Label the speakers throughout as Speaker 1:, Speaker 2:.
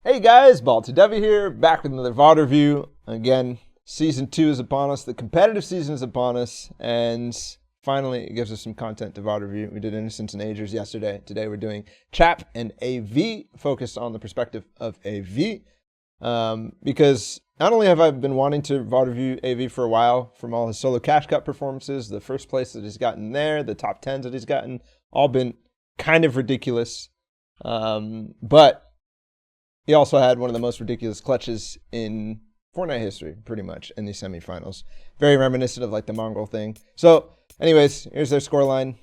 Speaker 1: Hey guys, Ballatw here, back with another VOD review. Again, Season 2 is upon us, the competitive season is upon us, and finally it gives us some content to VOD review. We did Innocents and Agers yesterday. Today we're doing Chap and AV, focused on the perspective of AV. Because not only have I been wanting to VOD review AV for a while, from all his solo cash cup performances, the first place that he's gotten there, the top 10s that he's gotten, all been kind of ridiculous. But he also had one of the most ridiculous clutches in Fortnite history, pretty much, in the semifinals. Very reminiscent of like the Mongol thing. So, anyways, here's their scoreline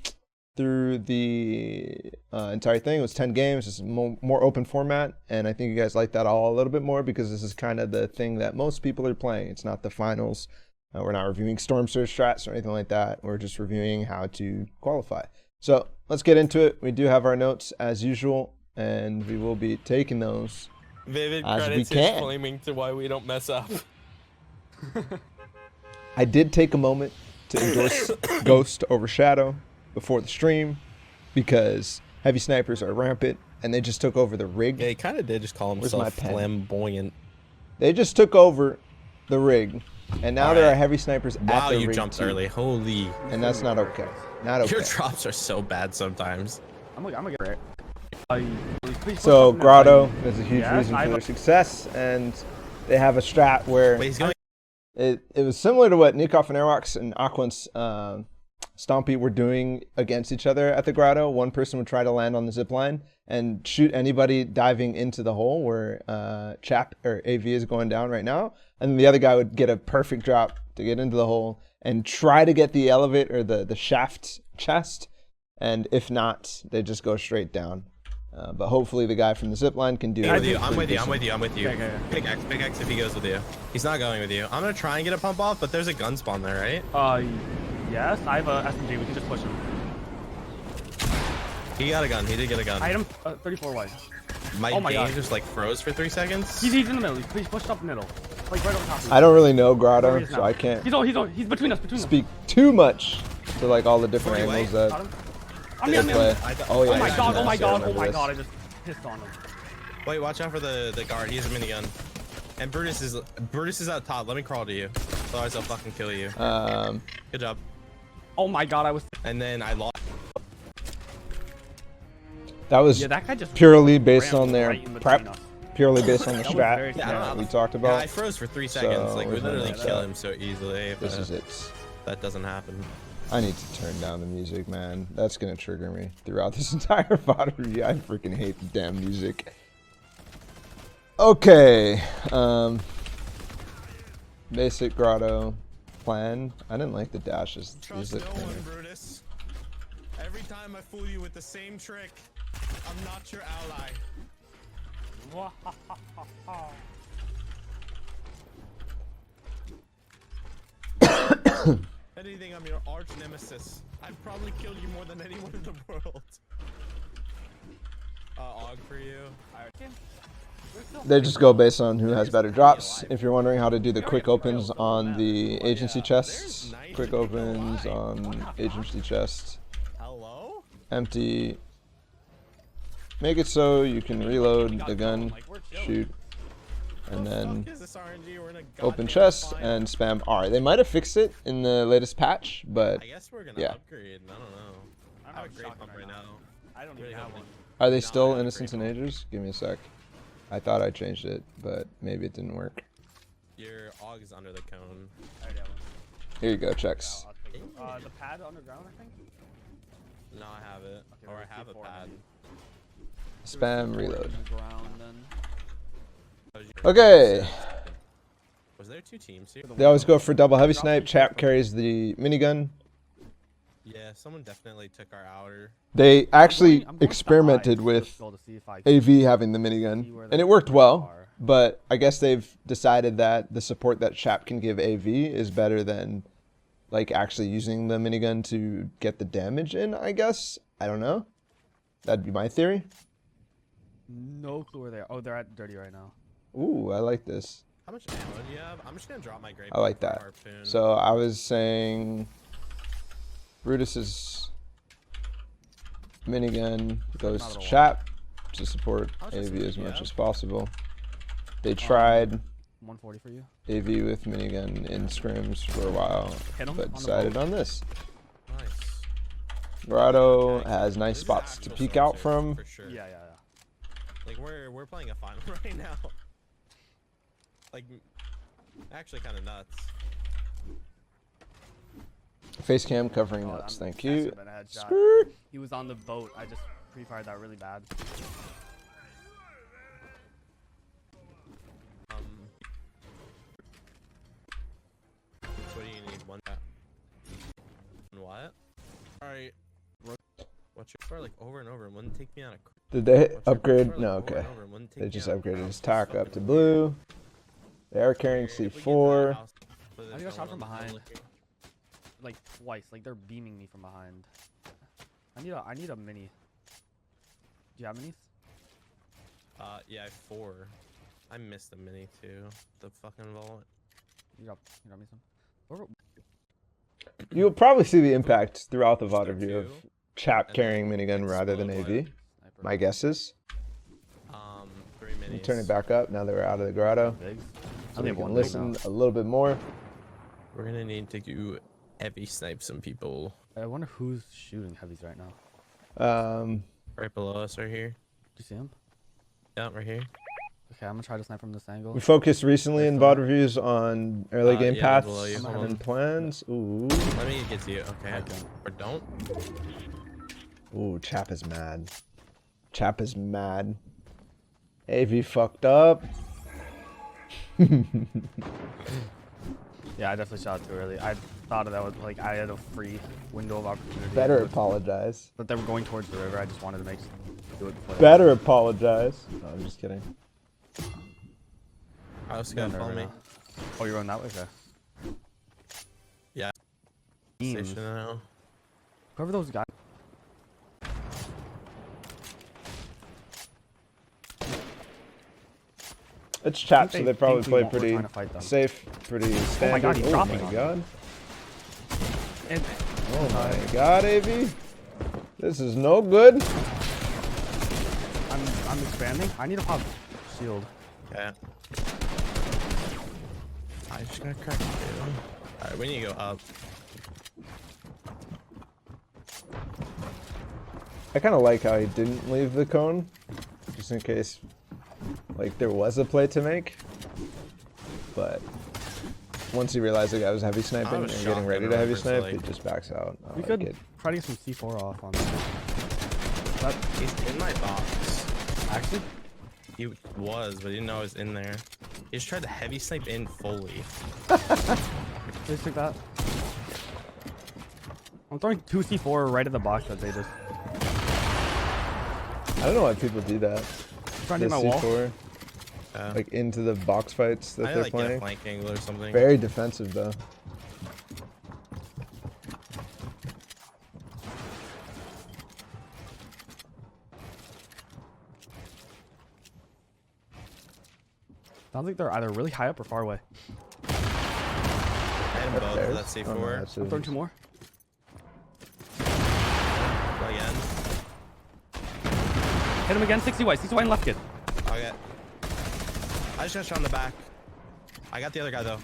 Speaker 1: through the entire thing. It was 10 games. It's a more open format, and I think you guys like that all a little bit more because this is kind of the thing that most people are playing. It's not the finals. We're not reviewing Storm Surge strats or anything like that. We're just reviewing how to qualify. So, let's get into it. We do have our notes as usual, and we will be taking those
Speaker 2: Vivid
Speaker 1: as
Speaker 2: credits
Speaker 1: we can.
Speaker 2: is claiming to why we don't mess up.
Speaker 1: I did take a moment to endorse Ghost over Shadow before the stream because heavy snipers are rampant and they just took over the rig.
Speaker 2: Yeah, he kind of did just call himself flamboyant.
Speaker 1: They just took over the rig, and now there are heavy snipers at
Speaker 2: Wow,
Speaker 1: the
Speaker 2: you
Speaker 1: rig
Speaker 2: jumped
Speaker 1: too.
Speaker 2: early. Holy.
Speaker 1: And that's not okay. Not okay.
Speaker 2: Your drops are so bad sometimes.
Speaker 3: I'm gonna get it.
Speaker 1: So Grotto is a huge reason for their success, and they have a strat where
Speaker 2: Wait, he's going.
Speaker 1: it was similar to what Nikov and Airwalks and Aquans Stompy were doing against each other at the Grotto. One person would try to land on the zip line and shoot anybody diving into the hole where Chap or AV is going down right now, and the other guy would get a perfect drop to get into the hole and try to get the elevator or the shaft chest, and if not, they just go straight down. But hopefully the guy from the zip line can do it.
Speaker 2: I'm with you.
Speaker 3: Okay.
Speaker 2: Big X if he goes with you. He's not going with you. I'm gonna try and get a pump off, but there's a gun spawn there, right?
Speaker 3: Yes, I have a SMG. We can just push him.
Speaker 2: He got a gun. He did get a gun.
Speaker 3: I hit him 34 wide.
Speaker 2: My
Speaker 3: Oh my
Speaker 2: game
Speaker 3: God.
Speaker 2: just like froze for 3 seconds.
Speaker 3: He's in the middle. He's pushed up the middle. Like right over top of
Speaker 1: I don't really know
Speaker 3: Where he
Speaker 1: Grotto,
Speaker 3: is
Speaker 1: so
Speaker 3: now.
Speaker 1: I can't
Speaker 3: He's between us.
Speaker 1: speak too much to like all the different
Speaker 2: Forty
Speaker 1: angles
Speaker 2: white.
Speaker 3: Got
Speaker 1: that
Speaker 3: him.
Speaker 1: they
Speaker 3: I'm
Speaker 1: play. Oh yeah.
Speaker 3: Oh my god, oh my
Speaker 1: I
Speaker 3: god, oh
Speaker 1: remember
Speaker 3: my
Speaker 1: this.
Speaker 3: god, I just pissed on him.
Speaker 2: Wait, watch out for the guard. He has a minigun. And Brutus is out top. Let me crawl to you. Otherwise I'll fucking kill you. Good job.
Speaker 3: Oh my god, I was.
Speaker 2: And then I lost.
Speaker 1: That was
Speaker 3: Yeah, that guy just
Speaker 1: purely based
Speaker 3: rammed
Speaker 1: on their
Speaker 3: right in between
Speaker 1: prep,
Speaker 3: us.
Speaker 1: purely based on the
Speaker 3: That was very
Speaker 1: strat
Speaker 3: smart.
Speaker 1: that we talked
Speaker 2: Yeah,
Speaker 1: about.
Speaker 2: I froze for 3 seconds.
Speaker 1: So
Speaker 2: Like we
Speaker 1: we're
Speaker 2: literally
Speaker 1: gonna
Speaker 2: kill
Speaker 1: mess
Speaker 2: him so easily.
Speaker 1: This
Speaker 2: but
Speaker 1: is it.
Speaker 2: That doesn't happen.
Speaker 1: I need to turn down the music, man. That's gonna trigger me throughout this entire VOD review. I freaking hate the damn music. Okay. Basic Grotto plan. I didn't like the dashes.
Speaker 2: Trust no one, Brutus. Every time I fool you with the same trick, I'm not your ally. If anything, I'm your arch nemesis. I've probably killed you more than anyone in the world. Og for you.
Speaker 1: They just go based on who has better drops. If you're wondering how to do the quick opens on the agency chests, quick opens on agency chests.
Speaker 2: Hello?
Speaker 1: Empty. Make it so you can reload the gun, shoot, and then open chest and spam R. They might have fixed it in the latest patch, but
Speaker 2: I guess we're gonna
Speaker 1: yeah.
Speaker 2: upgrade. I don't know. I have a great pump right now.
Speaker 3: I don't even have one.
Speaker 1: Are they still Innocents and Agers? Give me a sec. I thought I changed it, but maybe it didn't work.
Speaker 2: Your AUG is under the cone.
Speaker 3: I already have one.
Speaker 1: Here you go, checks.
Speaker 3: I'll take it. The pad underground, I think.
Speaker 2: No, I have it.
Speaker 3: Okay,
Speaker 2: Or
Speaker 3: we'll
Speaker 2: I have
Speaker 3: see
Speaker 2: a
Speaker 3: four
Speaker 2: pad.
Speaker 1: Spam reload.
Speaker 3: Underground, then.
Speaker 1: Okay.
Speaker 2: Was there 2 teams here?
Speaker 1: They always go for double heavy snipe. Chap carries the minigun.
Speaker 2: Yeah, someone definitely took our outer.
Speaker 1: They actually
Speaker 3: I'm going
Speaker 1: experimented
Speaker 3: to
Speaker 1: with
Speaker 3: go to see if I
Speaker 1: AV having the minigun, and it worked well. But I guess they've decided that the support that Chap can give AV is better than like actually using the minigun to get the damage in, I guess. I don't know. That'd be my theory.
Speaker 3: No clue where they are. Oh, they're at dirty right now.
Speaker 1: Ooh, I like this.
Speaker 2: How much ammo do you have? I'm just gonna drop my grape.
Speaker 1: I like that.
Speaker 2: Harpoon.
Speaker 1: So I was saying Brutus's minigun goes to Chap to support AV as much as possible. They tried
Speaker 3: 140 for you.
Speaker 1: AV with minigun in scrims for a while,
Speaker 3: Hit 'em
Speaker 1: but
Speaker 3: on the
Speaker 1: decided
Speaker 3: boat.
Speaker 1: on this.
Speaker 2: Nice.
Speaker 1: Grotto
Speaker 2: Okay.
Speaker 1: has nice
Speaker 2: This is
Speaker 1: spots to
Speaker 2: actual
Speaker 1: peek
Speaker 2: storm
Speaker 1: out
Speaker 2: series,
Speaker 1: from.
Speaker 2: For sure.
Speaker 3: Yeah.
Speaker 2: Like we're playing a final right now. Like, actually kind of nuts.
Speaker 1: Face cam covering
Speaker 3: Oh,
Speaker 1: nuts.
Speaker 3: that
Speaker 1: Thank you.
Speaker 3: should've been a headshot.
Speaker 1: Skirt.
Speaker 3: He was on the boat. I just pre-fired that really bad.
Speaker 2: So what do you need? One tap. What? Alright. Watch your fire like over and over and wouldn't take me on a
Speaker 1: Did they
Speaker 2: watch your
Speaker 1: upgrade?
Speaker 2: fire,
Speaker 1: No,
Speaker 2: like, over
Speaker 1: okay.
Speaker 2: and over and wouldn't take
Speaker 1: They
Speaker 2: me
Speaker 1: just
Speaker 2: on a
Speaker 1: upgraded
Speaker 2: crouch.
Speaker 1: his
Speaker 2: It's
Speaker 1: tack up
Speaker 2: fucking
Speaker 1: to
Speaker 2: nuts.
Speaker 1: blue. They are carrying
Speaker 2: If we get to that
Speaker 1: C4.
Speaker 2: house, put
Speaker 3: I
Speaker 2: it
Speaker 3: got shot
Speaker 2: going
Speaker 3: from
Speaker 2: on the
Speaker 3: behind.
Speaker 2: looking.
Speaker 3: Like twice. Like they're beaming me from behind. I need a mini. Do you have minis?
Speaker 2: Yeah, I have 4. I missed the mini too. The fucking vault.
Speaker 3: You got me some. Or-
Speaker 1: You'll probably see the impact throughout the VOD review of
Speaker 2: Two,
Speaker 1: Chap
Speaker 2: and
Speaker 1: carrying
Speaker 2: then
Speaker 1: minigun rather than
Speaker 2: explode
Speaker 1: AV. My guess is.
Speaker 2: 3 minis.
Speaker 1: Turn it back up now that we're out of the grotto.
Speaker 3: Bigs.
Speaker 1: So
Speaker 3: I
Speaker 1: we
Speaker 3: think
Speaker 1: can
Speaker 3: one
Speaker 1: listen a little bit more.
Speaker 2: We're gonna need to do heavy snipe some people
Speaker 3: I wonder who's shooting heavies right now.
Speaker 2: right below us right here.
Speaker 3: Do you see him?
Speaker 2: Yeah, right here.
Speaker 3: Okay, I'm gonna try to snipe from this angle.
Speaker 1: We focused recently in VOD reviews on early game
Speaker 2: yeah, below you.
Speaker 1: paths
Speaker 2: Hold on.
Speaker 1: and plans. Ooh.
Speaker 2: Let me get to you. Okay.
Speaker 3: Okay.
Speaker 2: Or don't.
Speaker 1: Ooh, Chap is mad. Chap is mad. AV fucked up.
Speaker 3: Yeah, I definitely shot too early. I thought that was like I had a free window of opportunity.
Speaker 1: Better apologize.
Speaker 3: But they were going towards the river. I just wanted to do it before.
Speaker 1: Better apologize. No, I'm just kidding.
Speaker 2: I was
Speaker 3: Yeah,
Speaker 2: gonna
Speaker 3: no,
Speaker 2: follow
Speaker 3: no,
Speaker 2: me.
Speaker 3: no. Oh, you're going that way, okay.
Speaker 2: Yeah.
Speaker 3: Beams.
Speaker 2: Station now.
Speaker 3: Cover those guys.
Speaker 1: It's Chap, so
Speaker 3: they
Speaker 1: they probably
Speaker 3: think we
Speaker 1: play
Speaker 3: we're
Speaker 1: pretty
Speaker 3: trying to fight them.
Speaker 1: safe, pretty standard.
Speaker 3: my God, he's dropping
Speaker 1: my
Speaker 3: on
Speaker 1: god.
Speaker 3: And
Speaker 1: Oh my god, AV. This is no good.
Speaker 3: I'm expanding. I need a pop shield.
Speaker 2: Yeah. I just got cracked too. Alright, we need to go up.
Speaker 1: I kind of like how he didn't leave the cone, just in case, like, there was a play to make. But once he realized the guy was heavy sniping and
Speaker 2: was
Speaker 1: getting
Speaker 2: shocked
Speaker 1: ready
Speaker 2: at
Speaker 1: to heavy
Speaker 2: Roberts,
Speaker 1: snipe,
Speaker 2: like-
Speaker 1: he just backs out. I
Speaker 3: We
Speaker 1: like
Speaker 3: could
Speaker 1: it.
Speaker 3: try to get some C4 off on
Speaker 2: But he's in my box.
Speaker 3: Actually,
Speaker 2: He was, but he didn't know I was in there. He just tried to heavy snipe in fully.
Speaker 3: please take that. I'm throwing 2 C4 right at the box that they just
Speaker 1: I don't know why people do that.
Speaker 3: trying to
Speaker 1: The
Speaker 3: hit my wall.
Speaker 1: C4, like into the box fights that
Speaker 2: I
Speaker 1: they're
Speaker 2: like get a
Speaker 1: playing.
Speaker 2: flank angle or something.
Speaker 1: Very defensive though.
Speaker 3: Sounds like they're either really high up or far away.
Speaker 2: I had him both.
Speaker 1: Upstairs?
Speaker 2: That's
Speaker 1: Oh, no,
Speaker 2: C4.
Speaker 1: that's
Speaker 3: I'm
Speaker 1: a-
Speaker 3: throwing 2 more.
Speaker 2: Go again.
Speaker 3: Hit him again. 60 white. 60 white and left kid.
Speaker 2: Okay. I just got shot in the back. I got the other guy though.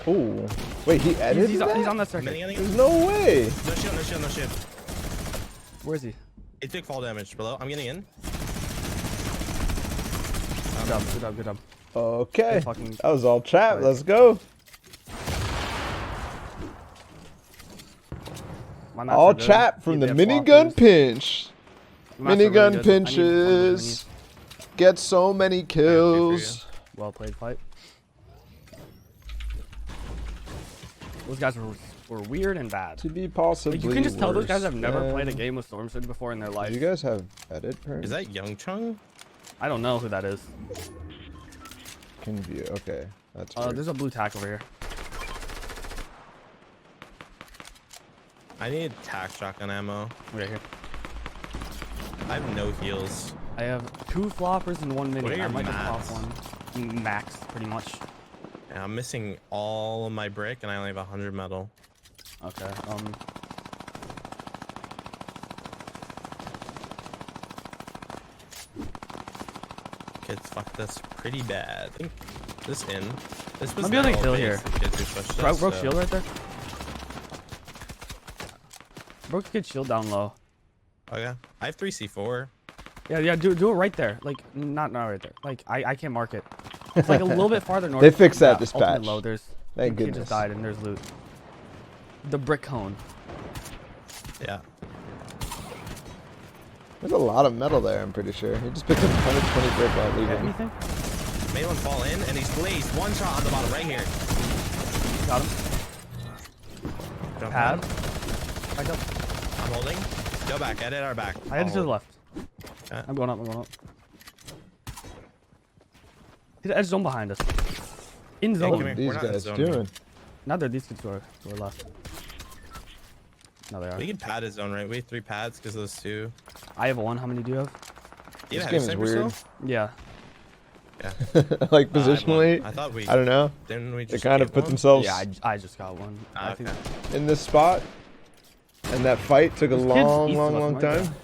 Speaker 1: Ooh. Wait, he edited
Speaker 3: He's
Speaker 1: that?
Speaker 3: on that circuit.
Speaker 1: There's no way.
Speaker 2: No shield, no shield, no shield.
Speaker 3: Where is he?
Speaker 2: It took fall damage below. I'm getting in.
Speaker 3: Good job. Good job. Good job.
Speaker 1: Okay.
Speaker 3: Fucking-
Speaker 1: That was all Chat.
Speaker 3: Right.
Speaker 1: Let's go.
Speaker 3: My maps
Speaker 1: All
Speaker 3: are good.
Speaker 1: Chat from
Speaker 3: They
Speaker 1: the
Speaker 3: have
Speaker 1: minigun
Speaker 3: floppers.
Speaker 1: pinch.
Speaker 3: My maps are really
Speaker 1: Minigun
Speaker 3: good. I need one of those
Speaker 1: pinches. Get so many kills.
Speaker 3: minis. Well played fight. Those guys were weird and bad.
Speaker 1: To be possibly
Speaker 3: Like, you can just tell those guys have never
Speaker 1: worse
Speaker 3: played a
Speaker 1: than-
Speaker 3: game with Storm City before in their
Speaker 1: Do
Speaker 3: life.
Speaker 1: you guys have edit?
Speaker 2: Is that Young Chung?
Speaker 3: I don't know who that is.
Speaker 1: Can view. Okay, that's weird.
Speaker 3: There's a blue tack over here.
Speaker 2: I need tack shotgun ammo.
Speaker 3: Right here.
Speaker 2: I have no heals.
Speaker 3: I have 2 floppers and 1 mini.
Speaker 2: What are your
Speaker 3: I might just
Speaker 2: mats?
Speaker 3: pop one. Max, pretty much.
Speaker 2: Yeah, I'm missing all of my brick and I only have 100 metal.
Speaker 3: Okay.
Speaker 2: Kids fucked us pretty bad. I think this in. This was
Speaker 3: I'm building
Speaker 2: their
Speaker 3: hill
Speaker 2: whole
Speaker 3: here.
Speaker 2: base, the kids who pushed us,
Speaker 3: Broke
Speaker 2: so-
Speaker 3: shield right there. Broke a kid's shield down low.
Speaker 2: Oh yeah. I have 3 C4.
Speaker 3: Yeah, do it right there. Like, not right there. Like, I can't mark it. It's like a little bit farther north.
Speaker 1: They fixed that
Speaker 3: Yeah,
Speaker 1: dispatch.
Speaker 3: ultimate low. There's,
Speaker 1: Thank
Speaker 3: kid
Speaker 1: goodness.
Speaker 3: just died and there's loot. The brick cone.
Speaker 2: Yeah.
Speaker 1: There's a lot of metal there, I'm pretty sure. He just picked up 120 brick while
Speaker 3: Get
Speaker 1: leaving.
Speaker 3: anything?
Speaker 2: Made one fall in, and he's blazed. One shot on the bottom right here.
Speaker 3: Got him.
Speaker 2: Jump
Speaker 3: Pad.
Speaker 2: on.
Speaker 3: I got.
Speaker 2: I'm holding. Go back. Edit our back.
Speaker 3: I had it to the left.
Speaker 2: Okay.
Speaker 3: I'm going up. Hit the edge zone behind us. In
Speaker 2: Hey,
Speaker 3: zone.
Speaker 2: come
Speaker 1: What
Speaker 2: here.
Speaker 1: are these
Speaker 2: We're not in
Speaker 1: guys
Speaker 2: zone
Speaker 1: doing?
Speaker 2: here.
Speaker 3: Now they're these kids who are left. No, they are.
Speaker 2: We can pad his zone, right? We have 3 pads because those 2.
Speaker 3: I have 1. How many do you have?
Speaker 2: You
Speaker 1: This
Speaker 2: have
Speaker 1: game is
Speaker 2: sniper
Speaker 1: weird.
Speaker 2: still?
Speaker 3: Yeah.
Speaker 2: Yeah.
Speaker 1: Like
Speaker 2: I had one.
Speaker 1: positionally,
Speaker 2: I thought we.
Speaker 1: I don't know.
Speaker 2: Didn't we
Speaker 1: They
Speaker 2: just
Speaker 1: kind of
Speaker 2: get
Speaker 1: put
Speaker 2: one?
Speaker 1: themselves
Speaker 3: Yeah, I just got one.
Speaker 2: Ah,
Speaker 3: I think
Speaker 2: okay.
Speaker 1: in this spot, and that fight took a
Speaker 3: There's kids
Speaker 1: long,
Speaker 3: east of
Speaker 1: long,
Speaker 3: us,
Speaker 1: long
Speaker 3: right?
Speaker 1: time.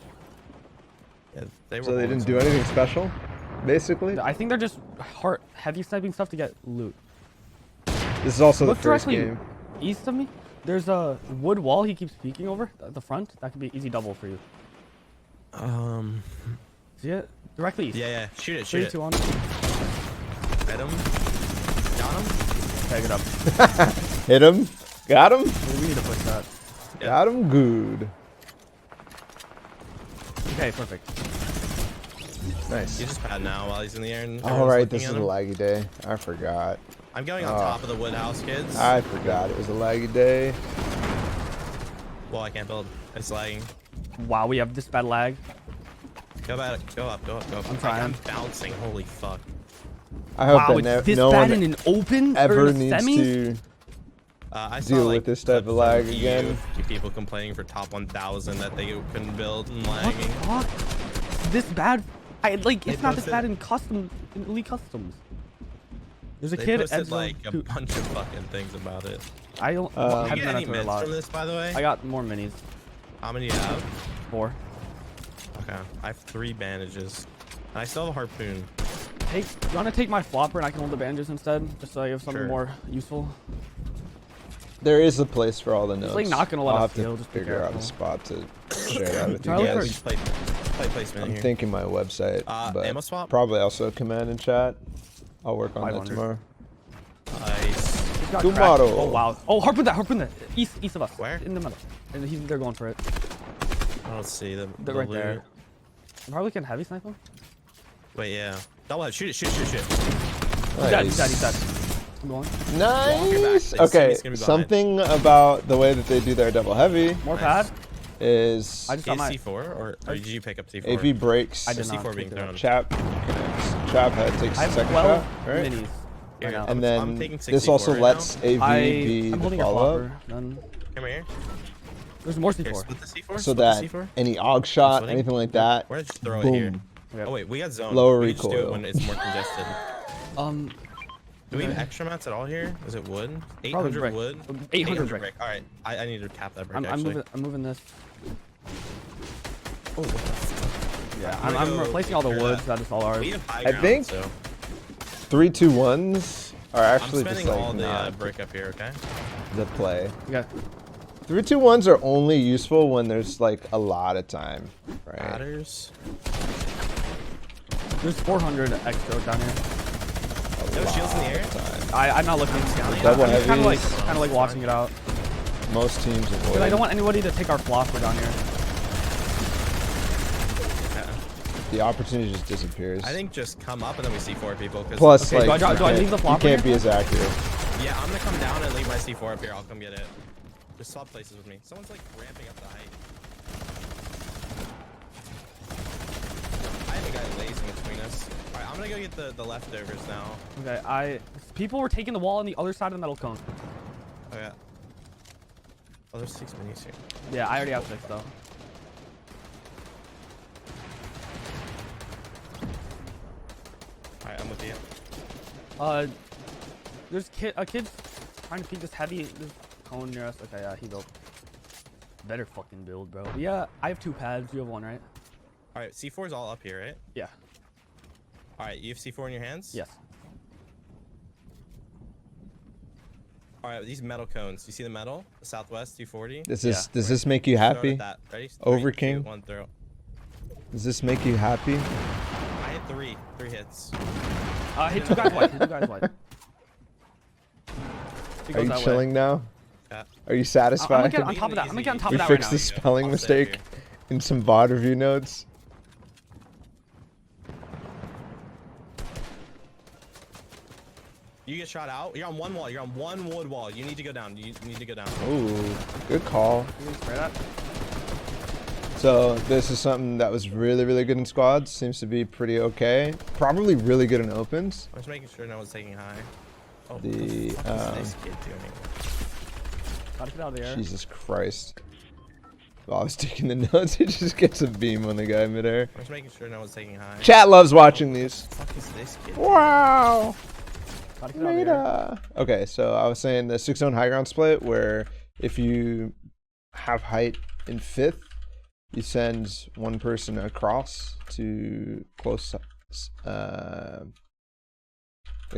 Speaker 2: Yeah, they were
Speaker 1: So they
Speaker 2: holding
Speaker 1: didn't do
Speaker 2: something.
Speaker 1: anything special, basically.
Speaker 3: I think they're just heavy sniping stuff to get loot.
Speaker 1: This is also the
Speaker 3: Look
Speaker 1: first
Speaker 3: directly
Speaker 1: game.
Speaker 3: east of me. There's a wood wall he keeps peeking over at the front. That could be easy double for you. See it? Directly east.
Speaker 2: Yeah. Shoot it.
Speaker 3: 3,
Speaker 2: Shoot
Speaker 3: 2,
Speaker 2: it.
Speaker 3: 1.
Speaker 2: Hit him. Got him.
Speaker 3: Tag it up.
Speaker 1: Hit him. Got him.
Speaker 3: We need to push that.
Speaker 2: Yeah.
Speaker 1: Got him good.
Speaker 3: Okay, perfect.
Speaker 1: Nice.
Speaker 2: You just pad now while he's in the air. And
Speaker 1: All
Speaker 2: everyone's
Speaker 1: right,
Speaker 2: looking
Speaker 1: this
Speaker 2: at
Speaker 1: is a
Speaker 2: him.
Speaker 1: laggy day. I forgot.
Speaker 2: I'm going on
Speaker 1: Oh.
Speaker 2: top of the wood house, kids.
Speaker 1: I forgot it was a laggy day.
Speaker 2: Well, I can't build. It's lagging.
Speaker 3: Wow, we have this bad lag.
Speaker 2: Go back. Go up.
Speaker 3: I'm trying.
Speaker 2: I'm bouncing. Holy fuck.
Speaker 1: I hope
Speaker 3: Wow,
Speaker 1: that
Speaker 3: it's this
Speaker 1: no
Speaker 3: bad
Speaker 1: one
Speaker 3: in an open
Speaker 1: ever
Speaker 3: or
Speaker 1: needs
Speaker 3: semis?
Speaker 1: to.
Speaker 2: I saw,
Speaker 1: Deal
Speaker 2: like,
Speaker 1: with this type
Speaker 2: clips
Speaker 1: of lag
Speaker 2: from
Speaker 1: again.
Speaker 2: EU, people complaining for top 1,000 that they couldn't build and
Speaker 3: What
Speaker 2: lagging.
Speaker 3: the fuck? This bad? It's
Speaker 2: They
Speaker 3: not this
Speaker 2: posted-
Speaker 3: bad in elite customs. There's a
Speaker 2: They
Speaker 3: kid
Speaker 2: posted
Speaker 3: at
Speaker 2: like a
Speaker 3: who-
Speaker 2: bunch of fucking things about it.
Speaker 3: I don't.
Speaker 2: You
Speaker 3: haven't
Speaker 2: get
Speaker 3: been
Speaker 2: any
Speaker 3: up there a
Speaker 2: mids
Speaker 3: lot.
Speaker 2: from this, by the way?
Speaker 3: I got more minis.
Speaker 2: How many do you have?
Speaker 3: 4.
Speaker 2: Okay, I have 3 bandages. And I still have a harpoon.
Speaker 3: You wanna take my flopper and I can hold the bandages instead, just so I have something
Speaker 2: Sure.
Speaker 3: more useful.
Speaker 1: There is a place for all the notes.
Speaker 3: like not gonna let
Speaker 1: I'll
Speaker 3: us
Speaker 1: have
Speaker 3: heal,
Speaker 1: to
Speaker 3: just be
Speaker 1: figure out a
Speaker 3: careful.
Speaker 1: spot to share that with you
Speaker 3: Try to look
Speaker 1: guys.
Speaker 3: for-
Speaker 2: Just play placement
Speaker 1: I'm
Speaker 2: in here.
Speaker 1: thinking my website, but
Speaker 2: ammo swap?
Speaker 1: probably also command and chat. I'll work on that
Speaker 3: 500.
Speaker 1: tomorrow.
Speaker 2: Nice.
Speaker 3: He's got
Speaker 1: Tomorrow.
Speaker 3: cracked. Oh wow. Oh, harpoon that. East of us.
Speaker 2: Where?
Speaker 3: In the middle. And they're going for it.
Speaker 2: I don't see the
Speaker 3: They're right
Speaker 2: loot.
Speaker 3: there. I probably can heavy snipe him.
Speaker 2: Wait, yeah. Double head. Shoot it. Shoot.
Speaker 3: He's dead. He's dead. I'm going.
Speaker 1: Nice.
Speaker 2: Walk it back.
Speaker 1: Okay,
Speaker 2: He's gonna be behind.
Speaker 1: something about the way that they do their double heavy
Speaker 3: More
Speaker 2: Nice.
Speaker 3: pad.
Speaker 1: is
Speaker 3: I just
Speaker 2: Do you
Speaker 3: got my.
Speaker 2: C4 or did you pick up C4?
Speaker 1: AV breaks.
Speaker 3: I did not
Speaker 2: C4 being
Speaker 3: pick it up.
Speaker 2: thrown.
Speaker 1: Chap takes
Speaker 3: I
Speaker 1: the
Speaker 3: have
Speaker 1: second
Speaker 3: 12
Speaker 1: shot, right?
Speaker 3: minis.
Speaker 2: Here,
Speaker 3: Right now.
Speaker 1: And
Speaker 2: I'm
Speaker 1: then
Speaker 2: taking
Speaker 1: this
Speaker 2: 64
Speaker 1: also
Speaker 2: right
Speaker 1: lets
Speaker 2: now.
Speaker 1: AV be
Speaker 3: I'm
Speaker 1: the
Speaker 3: holding your
Speaker 1: follow-up,
Speaker 3: flopper. Then
Speaker 2: Come here.
Speaker 3: there's more
Speaker 2: Here,
Speaker 3: C4.
Speaker 2: split the C4.
Speaker 1: so
Speaker 2: split the
Speaker 1: that
Speaker 2: C4.
Speaker 1: any AUG shot,
Speaker 2: Splitting?
Speaker 1: anything like that,
Speaker 2: We're gonna just throw it here.
Speaker 1: boom.
Speaker 3: Okay.
Speaker 2: Oh wait, we got zone.
Speaker 1: Lower
Speaker 2: we can just do it
Speaker 1: recoil.
Speaker 2: when it's more congested. Do we have
Speaker 3: okay.
Speaker 2: extra mats at all here? Is it wood?
Speaker 3: Probably
Speaker 2: 800
Speaker 3: brick.
Speaker 2: wood.
Speaker 3: 800 brick.
Speaker 2: All right, I need to cap that brick
Speaker 3: I'm
Speaker 2: actually.
Speaker 3: moving this.
Speaker 2: Oh, what the fuck?
Speaker 3: Yeah,
Speaker 2: I'm
Speaker 3: I'm
Speaker 2: gonna go
Speaker 3: replacing all the
Speaker 2: clear
Speaker 3: woods.
Speaker 2: that.
Speaker 3: That is all ours.
Speaker 2: We have high
Speaker 1: I
Speaker 2: ground,
Speaker 1: think
Speaker 2: so
Speaker 1: 3-2-1s are
Speaker 2: I'm
Speaker 1: actually just
Speaker 2: spending all
Speaker 1: like
Speaker 2: the
Speaker 1: not
Speaker 2: brick up here. Okay.
Speaker 1: the play.
Speaker 3: Okay.
Speaker 1: 3-2-1s are only useful when there's like a lot of time, right?
Speaker 2: Ladders.
Speaker 3: There's 400 extra down here.
Speaker 2: No shields in the air.
Speaker 3: I'm not looking.
Speaker 1: Double
Speaker 3: I'm kind of
Speaker 1: heavies.
Speaker 3: like watching it out.
Speaker 1: Most teams avoid.
Speaker 3: Because I don't want anybody to take our flopper down here.
Speaker 1: The opportunity just disappears.
Speaker 2: I think just come up and then we see 4 people. Cause
Speaker 1: Plus,
Speaker 3: Okay,
Speaker 1: like,
Speaker 3: do I leave the
Speaker 1: you
Speaker 3: flopper
Speaker 1: can't
Speaker 3: here?
Speaker 1: be as accurate.
Speaker 2: Yeah, I'm gonna come down and leave my C4 up here. I'll come get it. Just swap places with me. Someone's like ramping up the height. I have a guy lazing between us. All right, I'm gonna go get the leftovers now.
Speaker 3: Okay, people were taking the wall on the other side of the metal cone.
Speaker 2: Oh yeah. Oh, there's 6 minis here.
Speaker 3: Yeah, I already have 6 though.
Speaker 2: All right, I'm with you.
Speaker 3: There's a kid trying to peek this cone near us. Okay, yeah, he built. Better fucking build, bro. Yeah, I have 2 pads. You have 1, right?
Speaker 2: All right, C4's all up here, right?
Speaker 3: Yeah.
Speaker 2: All right, you have C4 in your hands?
Speaker 3: Yes.
Speaker 2: All right, these metal cones. You see the metal? The Southwest 240?
Speaker 1: Does this make you happy?
Speaker 2: That. Ready?
Speaker 1: Over
Speaker 2: 3,
Speaker 1: King?
Speaker 2: 2, 1, throw.
Speaker 1: Does this make you happy?
Speaker 2: I hit 3 hits.
Speaker 3: Hit 2 guys white. Hit 2 guys white.
Speaker 1: Are you chilling now?
Speaker 2: Yeah.
Speaker 1: Are you satisfied?
Speaker 3: I'm gonna get on top of that. I'm gonna get on top
Speaker 1: We
Speaker 3: of that right
Speaker 1: fixed
Speaker 3: now.
Speaker 1: the spelling
Speaker 2: I'll
Speaker 1: mistake
Speaker 2: save
Speaker 1: in some VOD review notes.
Speaker 2: You get shot out. You're on one wall. You're on one wood wall. You need to go down. You need to go down.
Speaker 1: Ooh, good call.
Speaker 3: You can spray that.
Speaker 1: So this is something that was really, really good in squads. Seems to be pretty okay. Probably really good in opens.
Speaker 2: I'm just making sure no one's taking high. Oh,
Speaker 1: The,
Speaker 2: what the fuck is this kid doing?
Speaker 3: Gotta get out of the air.
Speaker 1: Jesus Christ. While I was taking the notes, it just gets a beam on the guy midair.
Speaker 2: I'm just making sure no one's taking high.
Speaker 1: Chat loves watching these.
Speaker 2: What the fuck is this kid?
Speaker 1: Wow.
Speaker 3: Gotta get out of the air.
Speaker 1: Meta. Okay, so I was saying the 6 zone high ground split, where if you have height in 5th, you send one person across to get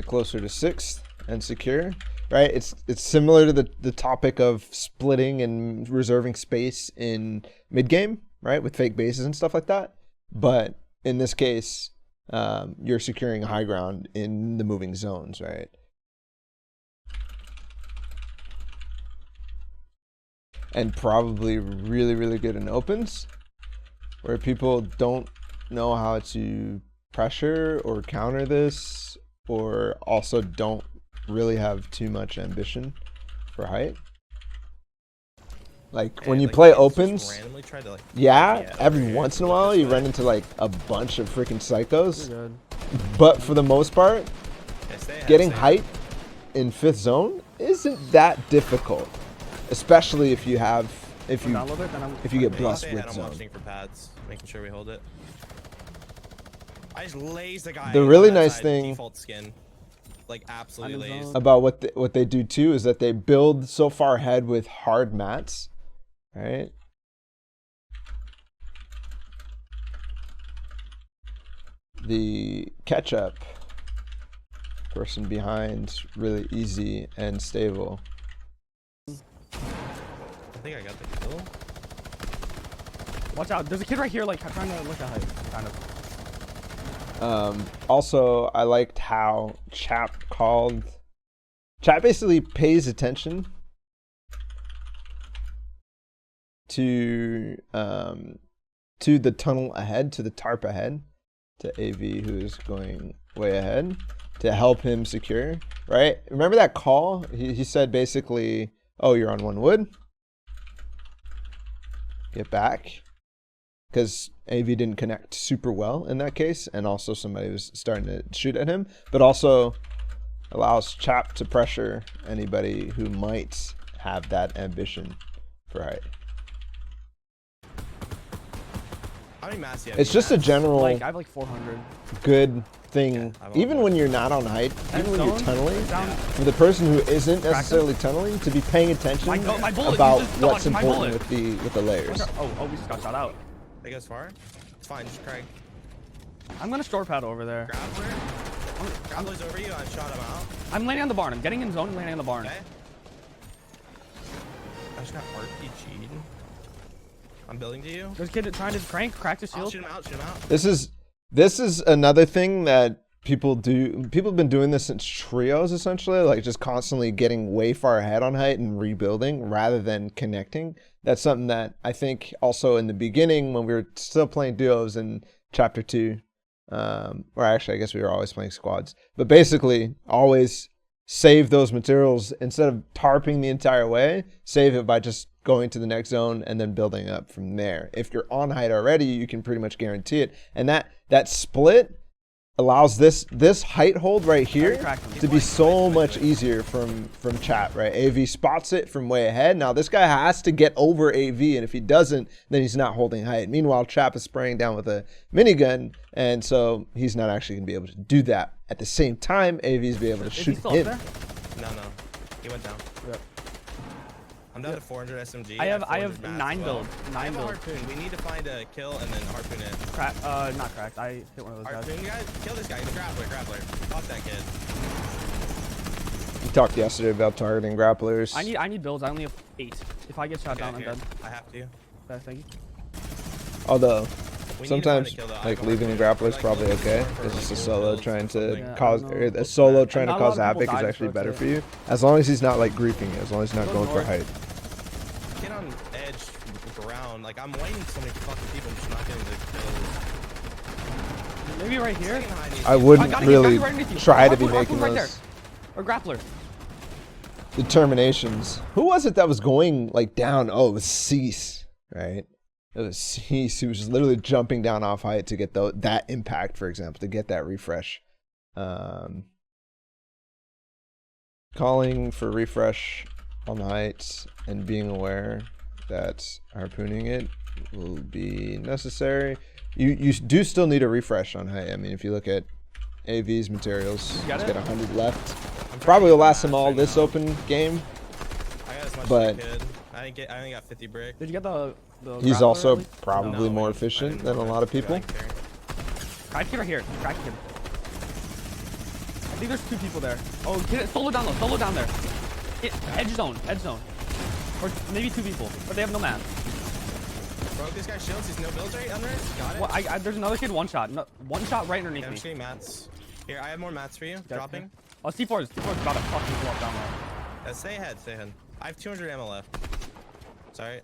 Speaker 1: closer to 6th and secure. Right? It's similar to the topic of splitting and reserving space in mid game, right? With fake bases and stuff like that. But in this case, you're securing high ground in the moving zones, right? And probably really, really good in opens, where people don't know how to pressure or counter this, or also don't really have too much ambition for height. Like when you
Speaker 2: like,
Speaker 1: play
Speaker 2: kids just
Speaker 1: opens,
Speaker 2: randomly try to, like,
Speaker 1: yeah, every
Speaker 2: over
Speaker 1: once in a
Speaker 2: here.
Speaker 1: while you run into like a bunch of freaking psychos.
Speaker 3: You're good.
Speaker 1: But for the most part,
Speaker 2: Yeah, stay ahead,
Speaker 1: getting
Speaker 2: stay
Speaker 1: height in 5th zone isn't that difficult, especially if you have if
Speaker 3: Down
Speaker 1: you
Speaker 3: a little bit, then I'm
Speaker 1: if you get
Speaker 2: Stay
Speaker 1: blessed
Speaker 2: ahead,
Speaker 1: with
Speaker 2: I'm
Speaker 1: zone.
Speaker 2: watching for pads, making sure we hold it. I just lazed the guy.
Speaker 1: The
Speaker 2: on
Speaker 1: really
Speaker 2: that
Speaker 1: nice
Speaker 2: side,
Speaker 1: thing
Speaker 2: default skin, like absolutely
Speaker 3: I'm in
Speaker 2: lazed.
Speaker 3: zone.
Speaker 1: About what they do too is that they build so far ahead with hard mats, right? The catch-up person behind really easy and stable.
Speaker 2: I think I got the kill.
Speaker 3: Watch out. There's a kid right here, like trying to look at height, kind of.
Speaker 1: Also, I liked how Chap basically pays attention to the tunnel ahead, to the tarp ahead, to AV, who is going way ahead, to help him secure, right? Remember that call? He said basically, oh, you're on one wood. Get back. Because AV didn't connect super well in that case, and also somebody was starting to shoot at him, but also allows Chap to pressure anybody who might have that ambition for height.
Speaker 2: How many mats do you have?
Speaker 1: It's just a general
Speaker 3: Like I have like 400.
Speaker 1: good thing,
Speaker 2: Yeah, I have
Speaker 1: even
Speaker 2: all
Speaker 1: when you're not on height, even when you're
Speaker 3: zone,
Speaker 1: tunneling,
Speaker 3: down.
Speaker 1: for the person who isn't necessarily tunneling, to be paying attention
Speaker 3: My bullet, you
Speaker 1: about
Speaker 3: just
Speaker 1: what's
Speaker 3: dodged my
Speaker 1: important
Speaker 3: bullet.
Speaker 1: with the layers.
Speaker 3: Oh, we just got shot out.
Speaker 2: They goes far? It's fine, just Craig.
Speaker 3: I'm gonna store pad over there.
Speaker 2: Grappler's over you, I shot him out.
Speaker 3: I'm landing on the barn. I'm getting in zone and landing on the barn.
Speaker 2: Okay. I just got RPG'd. I'm building to you.
Speaker 3: There's a kid trying to crack his
Speaker 2: I'll
Speaker 3: shield.
Speaker 2: shoot him out, shoot him out.
Speaker 1: This is another thing that people do. People have been doing this since trios, essentially, like just constantly getting way far ahead on height and rebuilding rather than connecting. That's something that I think also in the beginning when we were still playing duos in chapter 2, or actually I guess we were always playing squads, but basically always save those materials instead of tarping the entire way. Save it by just going to the next zone and then building up from there. If you're on height already, you can pretty much guarantee it, and that split allows this height hold right here to be so much easier from Chap, right? AV spots it from way ahead. Now this guy has to get over AV, and if he doesn't, then he's not holding height. Meanwhile, Chap is spraying down with a minigun, and so he's not actually going to be able to do that. At the same time, AV is be able to shoot
Speaker 3: Is he still
Speaker 1: him.
Speaker 3: up there?
Speaker 2: No, he went down.
Speaker 3: Yep.
Speaker 2: I'm down to 400 SMG.
Speaker 3: I have
Speaker 2: 400 mats
Speaker 3: 9
Speaker 2: as well.
Speaker 3: builds.
Speaker 2: I
Speaker 3: 9
Speaker 2: have a
Speaker 3: builds.
Speaker 2: harpoon. We need to find a kill and then harpoon it.
Speaker 3: Not cracked. I hit one of those guys.
Speaker 2: Harpoon guy, kill this guy. He's a grappler. Fuck that kid.
Speaker 1: We talked yesterday about targeting grapplers.
Speaker 3: I need builds. I only have 8. If I get shot down, I'm
Speaker 2: here.
Speaker 3: dead.
Speaker 2: I have to.
Speaker 3: Okay, thank you.
Speaker 1: Although
Speaker 2: We need to
Speaker 1: sometimes
Speaker 2: find a kill, though. I
Speaker 1: like
Speaker 2: have a
Speaker 1: leaving the
Speaker 2: harpoon.
Speaker 1: grappler is
Speaker 2: Like,
Speaker 1: probably
Speaker 2: looking
Speaker 1: okay.
Speaker 2: for
Speaker 1: It's just a
Speaker 2: full
Speaker 1: solo
Speaker 2: builds,
Speaker 1: trying
Speaker 2: something.
Speaker 1: to
Speaker 3: Yeah,
Speaker 1: cause,
Speaker 3: I don't
Speaker 1: or
Speaker 3: know.
Speaker 1: a solo trying to
Speaker 3: Not a lot
Speaker 1: cause
Speaker 3: of people
Speaker 1: havoc is
Speaker 3: died
Speaker 1: actually
Speaker 3: for
Speaker 1: better
Speaker 3: it.
Speaker 1: for you, as long as he's not like grouping you, as long as he's not
Speaker 3: Go
Speaker 1: going for
Speaker 3: north.
Speaker 1: height.
Speaker 2: Get on edge ground. Like I'm waiting so many fucking people. I'm just not getting the kills.
Speaker 3: Maybe right here.
Speaker 2: Second high needs
Speaker 1: I
Speaker 2: to-
Speaker 1: wouldn't
Speaker 3: got it,
Speaker 1: really
Speaker 3: right underneath you.
Speaker 1: try to be
Speaker 3: Harpoon
Speaker 1: making
Speaker 3: right there.
Speaker 1: those
Speaker 3: Or grappler.
Speaker 1: determinations. Who was it that was going like down? Oh, it was Cease, right? It was Cease who was literally jumping down off height to get that impact, for example, to get that refresh. Calling for refresh on height and being aware that harpooning it will be necessary. You do still need a refresh on height. I mean, if you look at AV's materials,
Speaker 3: You got
Speaker 1: he's
Speaker 3: it?
Speaker 1: got 100 left.
Speaker 2: I'm
Speaker 1: Probably will last
Speaker 2: trying
Speaker 1: him
Speaker 2: to
Speaker 1: all
Speaker 2: right
Speaker 1: this
Speaker 2: now.
Speaker 1: open game.
Speaker 2: I got as much
Speaker 1: but-
Speaker 2: as I could. I only got 50 brick.
Speaker 3: Did you get the
Speaker 1: He's
Speaker 3: grappler
Speaker 1: also
Speaker 3: at least?
Speaker 1: probably
Speaker 2: No,
Speaker 1: more
Speaker 2: I
Speaker 1: efficient
Speaker 2: didn't
Speaker 1: than a
Speaker 2: want
Speaker 1: lot of
Speaker 2: it.
Speaker 1: people.
Speaker 2: I don't care.
Speaker 3: Cracked kid right here. Cracked kid. I think there's 2 people there. Oh, get it. Solo down low. Solo down there. Edge zone. Edge zone. Or maybe 2 people, but they have no map.
Speaker 2: Broke this guy's shields. He's no builds right under it. Got it.
Speaker 3: Well, there's another kid 1 shot. No, 1 shot right underneath
Speaker 2: Yeah, I'm
Speaker 3: me.
Speaker 2: just getting mats. Here, I have more mats for you.
Speaker 3: Okay,
Speaker 2: Dropping.
Speaker 3: okay. Oh, C4's about to fucking blow up down there.
Speaker 2: Stay ahead. Stay ahead. I have 200 ammo left. Sorry.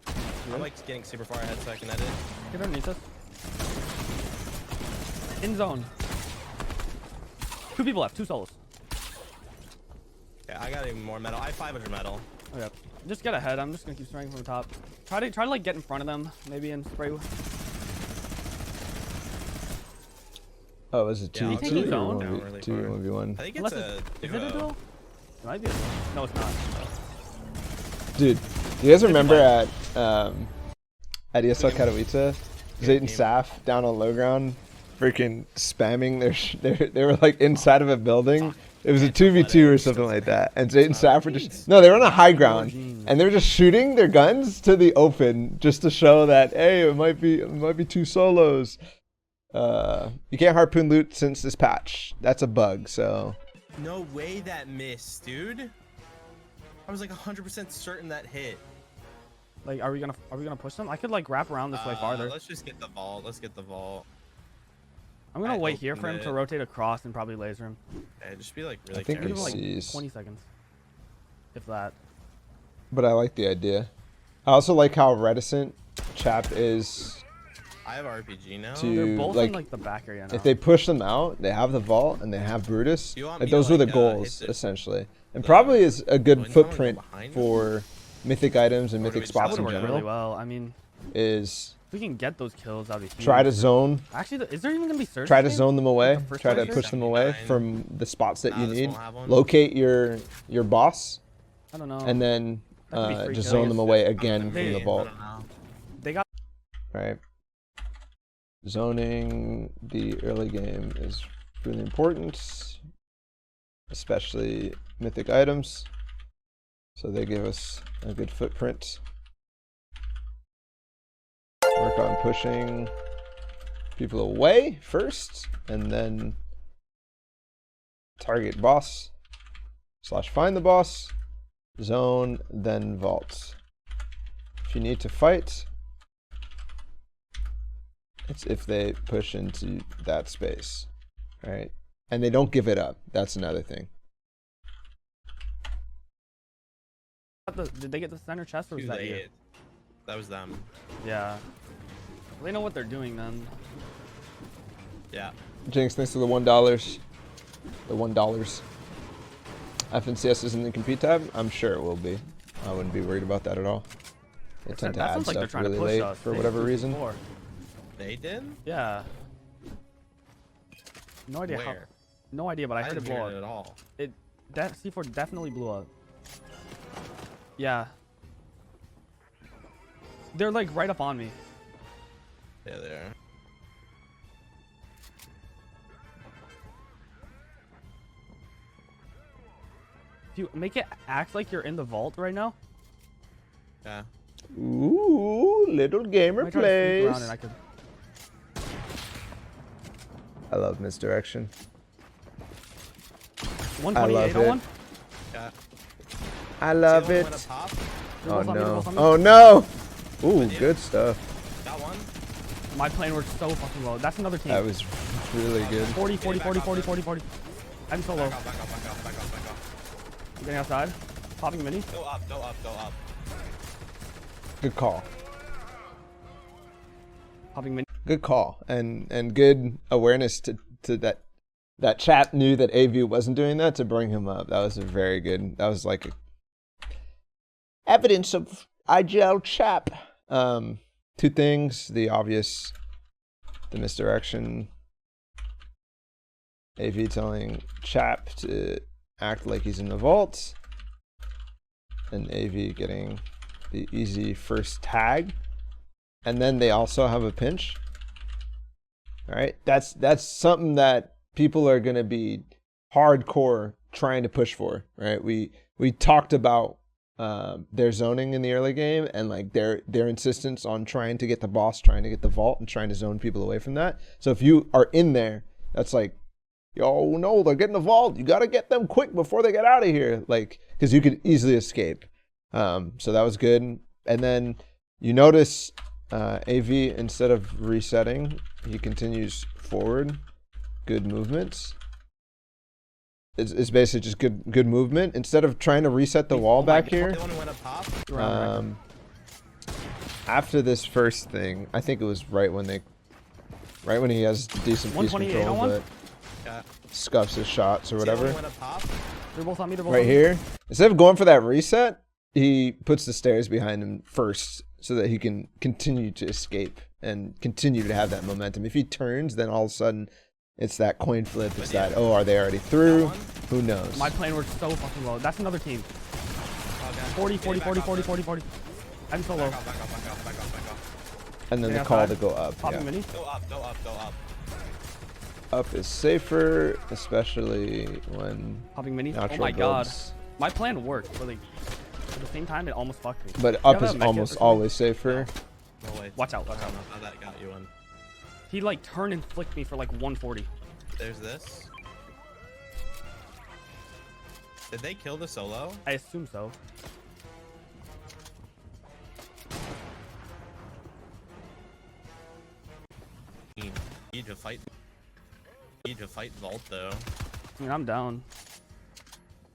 Speaker 2: I'm like getting super far ahead so I can edit.
Speaker 3: Get underneath us. In zone. 2 people left. 2 solos.
Speaker 2: Yeah, I got even more metal. I have 500 metal.
Speaker 3: Okay. Just get ahead. I'm just gonna keep spraying from the top. Try to like get in front of them, maybe, and spray.
Speaker 1: Oh, is it
Speaker 2: Yeah,
Speaker 1: 2
Speaker 2: I'll
Speaker 1: 2
Speaker 3: take
Speaker 1: or
Speaker 3: zone.
Speaker 1: 1v,
Speaker 2: Really
Speaker 1: 2
Speaker 2: far.
Speaker 1: 1v1?
Speaker 2: I think
Speaker 3: Unless
Speaker 2: it's a
Speaker 3: is it a
Speaker 2: duo.
Speaker 3: duo? It might be. No, it's not.
Speaker 1: Dude, do you guys remember at ESL Katowice, Zayt and Saf down on low ground, freaking spamming they were like inside of a building. It was a 2v2 or something like that, and Zayt and Saf were just they were on a high ground, and they were just shooting their guns to the open just to show that hey, it might be 2 solos. You can't harpoon loot since this patch. That's a bug. So
Speaker 2: No way that missed, dude. I was like 100% certain that hit.
Speaker 3: Like, are we gonna push them? I could like wrap around this way farther.
Speaker 2: Let's just get the vault. Let's get the vault.
Speaker 3: I'm gonna
Speaker 2: I
Speaker 3: wait here
Speaker 2: opened
Speaker 3: for him
Speaker 2: it.
Speaker 3: to rotate across and probably laser him.
Speaker 2: Okay, just be like really
Speaker 1: I think
Speaker 3: Give
Speaker 1: we
Speaker 3: him like
Speaker 1: sees.
Speaker 3: 20 seconds, if that.
Speaker 1: But I like the idea. I also like how reticent Chap is
Speaker 2: I have RPG now.
Speaker 1: to
Speaker 3: They're both
Speaker 1: like
Speaker 3: in like the back area now.
Speaker 1: if they push them out, they have the vault and they have Brutus.
Speaker 2: You want
Speaker 1: Like
Speaker 2: me to,
Speaker 1: those were the
Speaker 2: like,
Speaker 1: goals
Speaker 2: hit the-
Speaker 1: essentially, and probably is a good
Speaker 2: Well, you wanna go
Speaker 1: footprint
Speaker 2: behind
Speaker 1: for mythic items and
Speaker 2: Or do we
Speaker 1: mythic
Speaker 2: just
Speaker 1: spots
Speaker 3: that
Speaker 1: in
Speaker 3: would work
Speaker 1: general.
Speaker 3: really well. I mean,
Speaker 1: Is
Speaker 3: if we can get those kills, that'd be huge.
Speaker 1: try to zone,
Speaker 3: Actually, is there even gonna be surge?
Speaker 1: try to
Speaker 3: game?
Speaker 1: zone them away,
Speaker 3: the first
Speaker 1: try to
Speaker 3: one?
Speaker 1: push them away
Speaker 2: 79.
Speaker 1: from the spots that
Speaker 2: Nah,
Speaker 1: you
Speaker 2: this
Speaker 1: need.
Speaker 2: won't have one.
Speaker 1: Locate your boss,
Speaker 3: I don't know.
Speaker 1: and then
Speaker 3: That could be free
Speaker 1: just
Speaker 3: kills.
Speaker 1: zone them away again
Speaker 3: Hey,
Speaker 1: from the
Speaker 2: I
Speaker 1: vault.
Speaker 2: don't know.
Speaker 3: They got.
Speaker 1: Right. Zoning the early game is really important, especially mythic items. So they give us a good footprint. Work on pushing people away first, and then target boss / find the boss, zone, then vault. If you need to fight, it's if they push into that space, right? And they don't give it up. That's another thing.
Speaker 3: Did they get the center chest or was
Speaker 2: Too
Speaker 3: that you?
Speaker 2: late. That was them.
Speaker 3: Yeah. They know what they're doing then.
Speaker 2: Yeah.
Speaker 1: Jinx, thanks for the $1. The $1. FNCS isn't in the compete tab? I'm sure it will be. I wouldn't be worried about that at all. They tend to
Speaker 3: That
Speaker 1: add
Speaker 3: sounds like they're
Speaker 1: stuff
Speaker 3: trying to
Speaker 1: really
Speaker 3: push
Speaker 1: late
Speaker 3: us.
Speaker 1: for
Speaker 3: They
Speaker 1: whatever
Speaker 3: pushed
Speaker 1: reason.
Speaker 3: before.
Speaker 2: They did?
Speaker 3: Yeah. No idea how.
Speaker 2: Where?
Speaker 3: No idea, but I heard it
Speaker 2: didn't
Speaker 3: blow
Speaker 2: hear
Speaker 3: up.
Speaker 2: it at all.
Speaker 3: That C4 definitely blew up. Yeah. They're like right up on me.
Speaker 2: Yeah, they are.
Speaker 3: If you make it act like you're in the vault right now.
Speaker 2: Yeah.
Speaker 1: Ooh, little gamer plays. I love misdirection.
Speaker 3: 128 on one.
Speaker 2: Yeah.
Speaker 1: I love it. Oh
Speaker 3: Dribbles on me,
Speaker 1: no.
Speaker 3: dribbles on me.
Speaker 1: Oh no. Ooh, good stuff.
Speaker 2: Got one.
Speaker 3: My plane worked so fucking well. That's another team.
Speaker 1: That was really good.
Speaker 3: 40, 40, 40, 40, 40, 40. I'm so low.
Speaker 2: Back off.
Speaker 3: I'm getting outside. Popping mini.
Speaker 2: Go up.
Speaker 1: Good call.
Speaker 3: Popping mini.
Speaker 1: Good call. And good awareness to that Chap knew that AV wasn't doing that to bring him up. That was a very good. That was like evidence of IGL Chap. Two things: the obvious, the misdirection. AV telling Chap to act like he's in the vault, and AV getting the easy first tag, and then they also have a pinch. All right, that's something that people are gonna be hardcore trying to push for, right? We talked about their zoning in the early game and like their insistence on trying to get the boss, trying to get the vault, and trying to zone people away from that. So if you are in there, that's like, yo, no, they're getting the vault. You got to get them quick before they get out of here. Like, because you could easily escape. So that was good. And then you notice AV, instead of resetting, he continues forward. Good movements. It's basically just good movement. Instead of trying to reset the wall back here. After this first thing, I think it was right when he has decent piece control, but scuffs his shots or whatever.
Speaker 3: They're both on me.
Speaker 1: Right here, instead of going for that reset, he puts the stairs behind him first so that he can continue to escape and continue to have that momentum. If he turns, then all of a sudden it's that coin flip. It's that, oh, are they already through? Who knows?
Speaker 3: My plane worked so fucking well. That's another team. 40, 40, 40, 40, 40, 40. I'm so low.
Speaker 2: Back off.
Speaker 1: And then the call to go up.
Speaker 3: Popping mini.
Speaker 2: Go up.
Speaker 1: Up is safer, especially when
Speaker 3: Popping mini.
Speaker 1: natural
Speaker 3: Oh my
Speaker 1: builds.
Speaker 3: god. My plan worked, but like at the same time it almost fucked me.
Speaker 1: But up is almost always safer.
Speaker 2: No way.
Speaker 3: Watch out.
Speaker 2: How that got you in.
Speaker 3: He like turned and flicked me for like 140.
Speaker 2: There's this. Did they kill the solo?
Speaker 3: I assume so.
Speaker 2: Need to fight vault though.
Speaker 3: I mean, I'm down.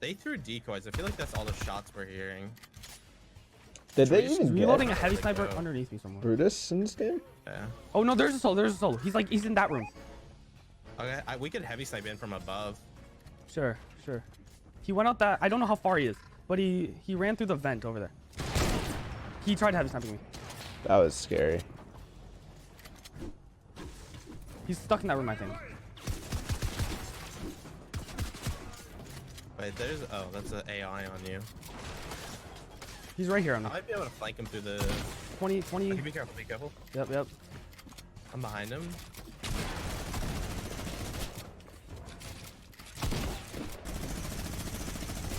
Speaker 2: They threw decoys. I feel like that's all the shots we're hearing.
Speaker 1: Did they even
Speaker 3: reloading
Speaker 1: get
Speaker 3: a heavy sniper underneath me somewhere?
Speaker 1: Brutus in this game?
Speaker 2: Yeah.
Speaker 3: Oh no, there's a solo. He's in that room.
Speaker 2: Okay, we could heavy snipe in from above.
Speaker 3: Sure. He went out that. I don't know how far he is, but he ran through the vent over there. He tried heavy sniping me.
Speaker 1: That was scary.
Speaker 3: He's stuck in that room, I think.
Speaker 2: Wait, that's an AI on you.
Speaker 3: He's right here on me.
Speaker 2: I might be able to flank him through the
Speaker 3: 20.
Speaker 2: Okay, be careful.
Speaker 3: Yep.
Speaker 2: I'm behind him.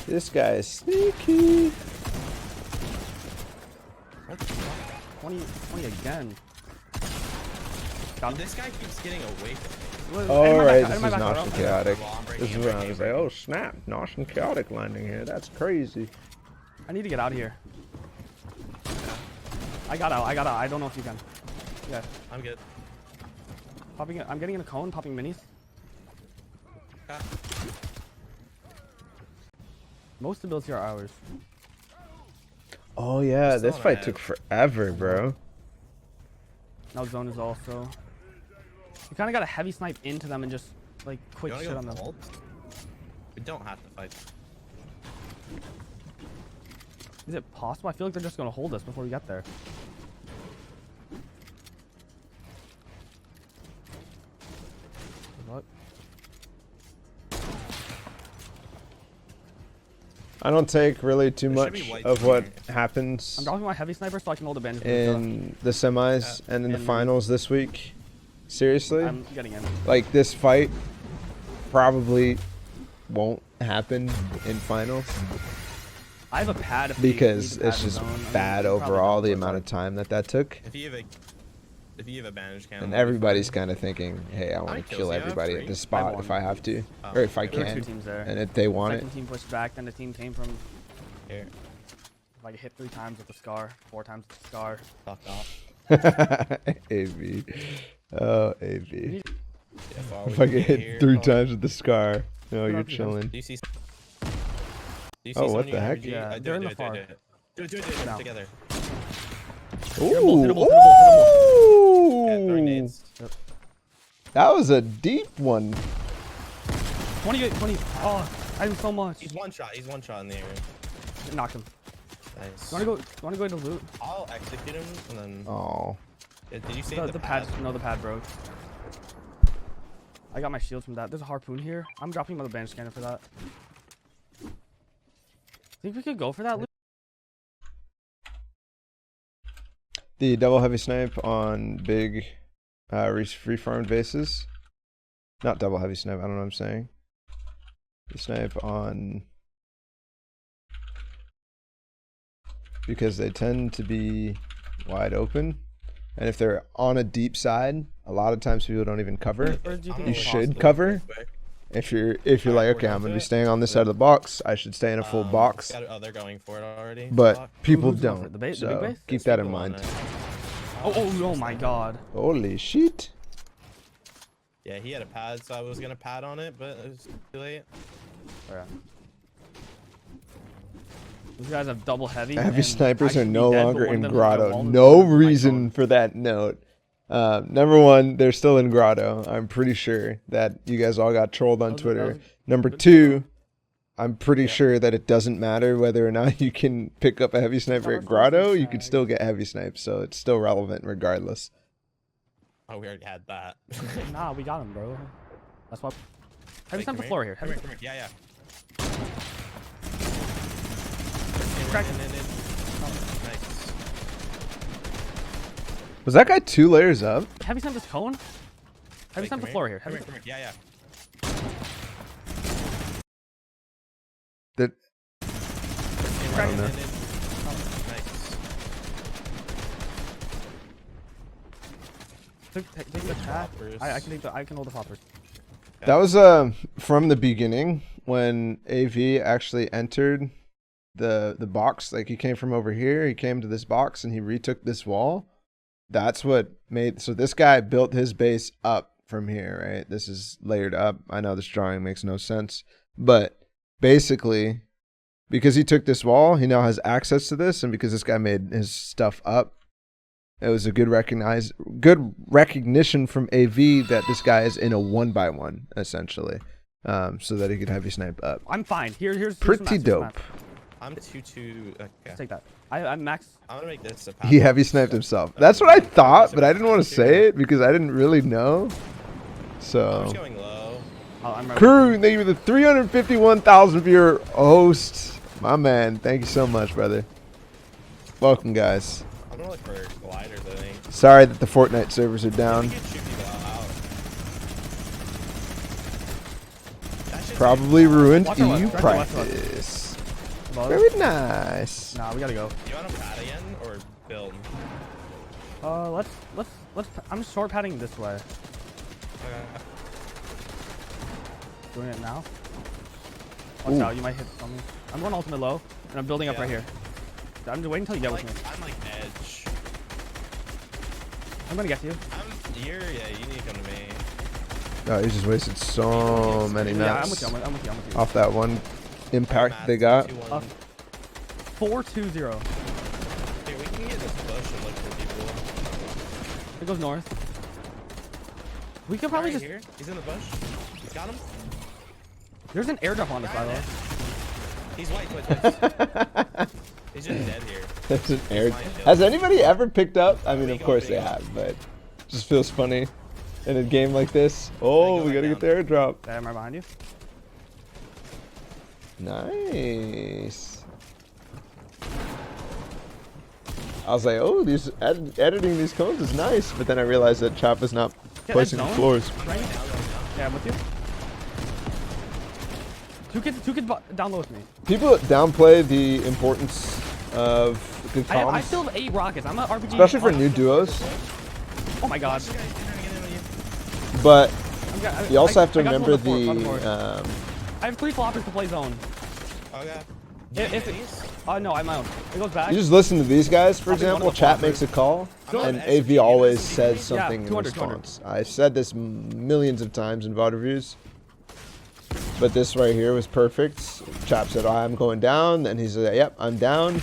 Speaker 1: This guy is sneaky.
Speaker 3: 20 again.
Speaker 2: This guy keeps getting away from me.
Speaker 1: Alright, this is Nosh and Chaotic. This is where I was like, oh snap, Nosh and Chaotic landing here. That's crazy.
Speaker 3: I need to get out of here. I got out. I don't know if you can. Yeah.
Speaker 2: I'm good.
Speaker 3: I'm getting in a cone, popping minis. Most of the builds here are ours.
Speaker 1: Oh yeah, this fight took forever, bro.
Speaker 3: Now zone is also. You kind of got to heavy snipe into them and just like quick shit on them.
Speaker 2: Vault? We don't have to fight.
Speaker 3: Is it possible? I feel like they're just gonna hold us before we get there. What?
Speaker 1: I don't take really too much of what happens
Speaker 3: I'm dropping my heavy sniper so I can hold a bandage
Speaker 1: in the semis and in the finals this week. Seriously?
Speaker 3: I'm getting in.
Speaker 1: Like, this fight probably won't happen in finals.
Speaker 3: I have a pad if
Speaker 1: because
Speaker 3: we need
Speaker 1: it's
Speaker 3: to
Speaker 1: just
Speaker 3: pad the zone.
Speaker 1: bad
Speaker 3: I mean, we probably
Speaker 1: overall
Speaker 3: don't,
Speaker 1: the
Speaker 3: but
Speaker 1: amount of time that took.
Speaker 2: If you have a bandage cam,
Speaker 1: And everybody's kind of thinking, hey, I want to
Speaker 2: many kills
Speaker 1: kill
Speaker 2: do you have?
Speaker 1: everybody at
Speaker 2: 3?
Speaker 1: this spot if I have to, or if I
Speaker 3: There were 2
Speaker 1: can,
Speaker 3: teams there.
Speaker 1: and if they want it.
Speaker 3: Second team pushed back, then the team came from
Speaker 2: Here,
Speaker 3: like hit 3 times with the scar, 4 times with the scar.
Speaker 2: fuck off.
Speaker 1: AV. Oh, AV.
Speaker 2: Yeah,
Speaker 1: If I get hit 3 times with the scar, no, you're chilling.
Speaker 2: Do you see?
Speaker 1: Oh, what the heck?
Speaker 3: Yeah, they're in the far.
Speaker 2: Do it together.
Speaker 1: Ooh,
Speaker 3: hit 'em both.
Speaker 2: Yeah, throwing nades.
Speaker 1: that was a deep one.
Speaker 3: 20. Oh, I did so much.
Speaker 2: He's one shot in the area.
Speaker 3: Knocked him.
Speaker 2: Nice.
Speaker 3: You wanna go into loot?
Speaker 2: I'll execute him and then.
Speaker 1: Oh,
Speaker 2: Did you see
Speaker 3: The pad? No, the pad broke. I got my shield from that. There's a harpoon here. I'm dropping my bandage scanner for that. Think we could go for that loot?
Speaker 1: the double heavy snipe on big free-farmed bases. Not double heavy snipe, I don't know what I'm saying. The snipe on... because they tend to be wide open. And if they're on a deep side, a lot of times people don't even cover. You should cover. If you're like, okay, I'm gonna be staying on this side of the box, I should stay in a full box.
Speaker 2: They're going for it already.
Speaker 1: But people
Speaker 3: Who's going for
Speaker 1: don't.
Speaker 3: it? The big
Speaker 1: So
Speaker 3: base?
Speaker 1: keep that in mind.
Speaker 3: Oh my god.
Speaker 1: Holy shit.
Speaker 2: Yeah, he had a pad, so I was gonna pad on it, but it was too late.
Speaker 3: Alright. These guys have double heavy.
Speaker 1: Heavy
Speaker 3: and
Speaker 1: snipers
Speaker 3: I
Speaker 1: are
Speaker 3: should be
Speaker 1: no
Speaker 3: dead, but
Speaker 1: longer
Speaker 3: one of
Speaker 1: in
Speaker 3: them hit my
Speaker 1: Grotto.
Speaker 3: wall and
Speaker 1: No
Speaker 3: blew my
Speaker 1: reason
Speaker 3: phone.
Speaker 1: for that note. Number one, they're still in Grotto. I'm pretty sure that you guys all got trolled on Twitter. Number two, I'm pretty sure that it doesn't matter whether or not you can pick up a heavy sniper at Grotto. You can still get heavy snipes, so it's still relevant regardless.
Speaker 2: Oh, we already had that.
Speaker 3: Nah, we got him, bro. That's why. Heavy
Speaker 2: Wait,
Speaker 3: snipe the
Speaker 2: come
Speaker 3: floor here.
Speaker 2: Come
Speaker 3: Heavy
Speaker 2: here. Yeah.
Speaker 3: Crack.
Speaker 2: Nice.
Speaker 1: Was that guy 2 layers up?
Speaker 3: Heavy snipe this cone. Heavy
Speaker 2: Wait,
Speaker 3: snipe
Speaker 2: come
Speaker 3: the floor here.
Speaker 2: Come
Speaker 3: Heavy
Speaker 2: here. Yeah.
Speaker 1: That
Speaker 3: Crack.
Speaker 1: don't know.
Speaker 2: Nice.
Speaker 3: Take the chat. I can hold the poppers.
Speaker 1: That was from the beginning when AV actually entered the box. Like, he came from over here, he came to this box and he retook this wall. That's what made, so this guy built his base up from here, right? This is layered up. I know this drawing makes no sense, but basically because he took this wall, he now has access to this, and because this guy made his stuff up, it was a good recognition from AV that this guy is in a 1x1 essentially, so that he could heavy snipe up.
Speaker 3: I'm fine. Here's
Speaker 1: Pretty dope.
Speaker 2: I'm 2-2. Okay.
Speaker 3: Let's take that. I'm max.
Speaker 2: I'm gonna make this a
Speaker 1: He heavy sniped himself. That's what I thought, but I didn't want to say it because I didn't really know.
Speaker 2: I'm
Speaker 1: So,
Speaker 2: just going low.
Speaker 3: I'm ready.
Speaker 1: crew, thank you for the 351,000 viewer host. My man, thank you so much, brother. Welcome, guys.
Speaker 2: I'm gonna look for gliders, I think.
Speaker 1: Sorry that the Fortnite servers are down.
Speaker 2: We can shoot people out. That shit's
Speaker 1: Probably ruined
Speaker 3: Watch our left,
Speaker 1: EU
Speaker 3: watch our left,
Speaker 1: practice.
Speaker 3: Above.
Speaker 1: Very nice.
Speaker 3: Nah, we gotta go.
Speaker 2: You want to pad again or build?
Speaker 3: Let's. I'm short padding this way. Doing it now. Watch
Speaker 1: Ooh.
Speaker 3: out, you might hit something. I'm going ultimate low, and I'm building up right here. I'm just waiting until you get with me.
Speaker 2: I'm like edge.
Speaker 3: I'm gonna get to you.
Speaker 2: Yeah, you need to come to me.
Speaker 1: Oh, he just wasted so many
Speaker 3: Yeah, I'm
Speaker 1: mats
Speaker 3: with you. I'm with you.
Speaker 1: off that one impact they got.
Speaker 2: 2-1.
Speaker 3: 4-2-0.
Speaker 2: Here, we can get this bush and look for people.
Speaker 3: It goes north. We could probably
Speaker 2: Right
Speaker 3: just.
Speaker 2: here. He's in the bush. Got him.
Speaker 3: There's an airdrop on us, by the way.
Speaker 2: He's white. He's just dead here.
Speaker 1: That's an air. Has anybody ever picked up? I mean, of course they have, but it just feels funny in a game like this. Oh, we gotta get the airdrop.
Speaker 3: Yeah, am I behind you?
Speaker 1: Nice. I was like, oh, these editing these cones is nice, but then I realized that Chap is not
Speaker 3: Yeah,
Speaker 1: placing
Speaker 3: that's
Speaker 1: floors.
Speaker 3: Right? Yeah, I'm with you. Two kids down low with me.
Speaker 1: People downplay the importance of good comms.
Speaker 3: I still have 8 rockets. I'm an RPG.
Speaker 1: Especially for new duos.
Speaker 3: Oh my god.
Speaker 1: But you also have to
Speaker 3: I got
Speaker 1: remember
Speaker 3: one on the board.
Speaker 1: the.
Speaker 3: I have 3 floppers to play zone.
Speaker 2: Okay.
Speaker 3: No, I'm out. It goes back.
Speaker 1: You just listen to these guys, for
Speaker 3: I'll be one
Speaker 1: example.
Speaker 3: of the
Speaker 1: Chat
Speaker 3: floppers.
Speaker 1: makes a call, and
Speaker 2: an
Speaker 1: AV always says something in
Speaker 3: 200.
Speaker 1: response. I said this millions of times in VOD reviews, but this right here was perfect. Chap said, "I'm going down," and he said, "Yep, I'm down."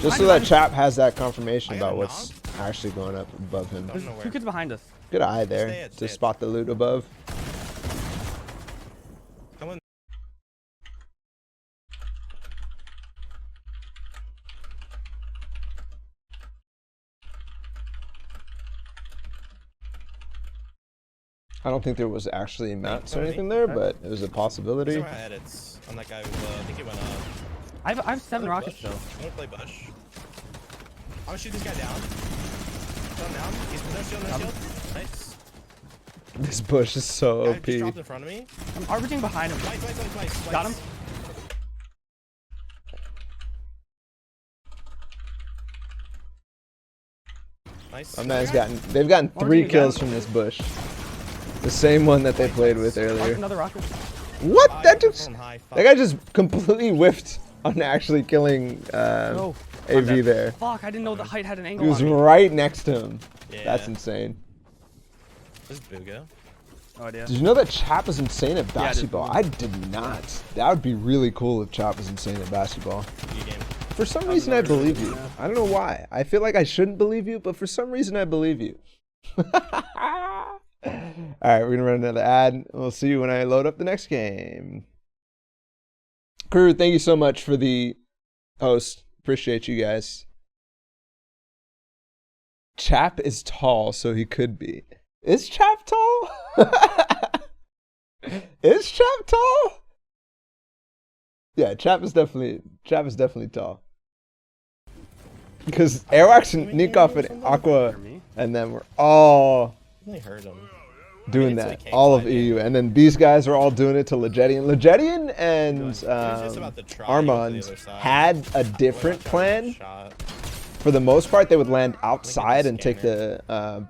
Speaker 1: Just so that Chap has that confirmation about what's actually going up above him.
Speaker 3: There's 2 kids behind us.
Speaker 1: Good eye there to spot the loot above.
Speaker 2: Come on.
Speaker 1: I don't think there was actually mats or anything there, but it was a possibility.
Speaker 2: These are my edits on that guy who, I think he went up.
Speaker 3: I have 7 rockets though.
Speaker 2: I'm gonna play Bush. I'm gonna shoot this guy down. Kill him down. He's no shield, no shield. Nice.
Speaker 1: This bush is so
Speaker 2: Guy
Speaker 1: OP.
Speaker 2: just dropped in front of me.
Speaker 3: I'm RPGing behind him.
Speaker 2: Twice.
Speaker 3: Got him.
Speaker 2: Nice.
Speaker 1: My man's they've gotten 3 kills from this bush. The same one that they played with earlier.
Speaker 3: Another rocket.
Speaker 1: What? That
Speaker 2: That
Speaker 1: guy just completely whiffed on actually killing
Speaker 3: No.
Speaker 1: AV there.
Speaker 3: Fuck, I didn't know the height had an angle
Speaker 1: He was
Speaker 3: on me.
Speaker 1: right next to him.
Speaker 2: Yeah.
Speaker 1: That's insane.
Speaker 2: This is Booga.
Speaker 3: No idea.
Speaker 1: Did you know that Chap is insane at
Speaker 3: Yeah,
Speaker 1: basketball? I did not. That would be really cool if Chap was insane at basketball.
Speaker 2: Good game.
Speaker 1: For some reason, I believe you. I don't know why. I feel like I shouldn't believe you, but for some reason, I believe you. Alright, we're gonna run another ad. We'll see you when I load up the next game. Crew, thank you so much for the host. Appreciate you guys. Chap is tall, so he could be. Is Chap tall? Is Chap tall? Yeah, Chap is definitely tall. Because Airwax and Nikov and Aqua and them were all
Speaker 2: I only heard him.
Speaker 1: doing that. All of EU. And then these guys were all doing it to Legedian. Legedian and Armand had a different plan. For the most part, they would land outside and take the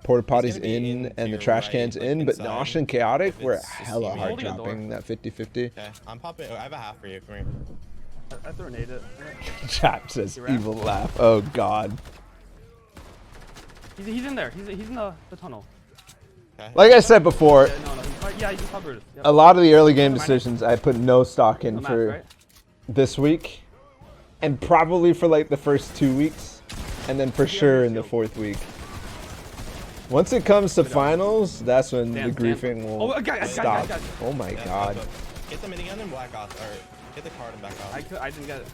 Speaker 1: porta potties in and the trash cans in. But Nosh and Chaotic were hella hard dropping that 50-50.
Speaker 2: Okay, I'm popping. I have a half for you. Come here.
Speaker 3: I threw a nade it.
Speaker 1: Chap says evil laugh. Oh god.
Speaker 3: He's in there. He's in the tunnel.
Speaker 2: Okay.
Speaker 1: Like I said before,
Speaker 3: Yeah, he's covered. Yep.
Speaker 1: a lot of the early game decisions I put no stock in
Speaker 3: No
Speaker 1: for
Speaker 3: match, right?
Speaker 1: this week. And probably for like the first 2 weeks. And then for sure in the 4th week. Once it comes to finals, that's when the griefing will stop. Oh my god.
Speaker 2: Get the minigun and black off, or get the card and back off.
Speaker 3: I didn't get it.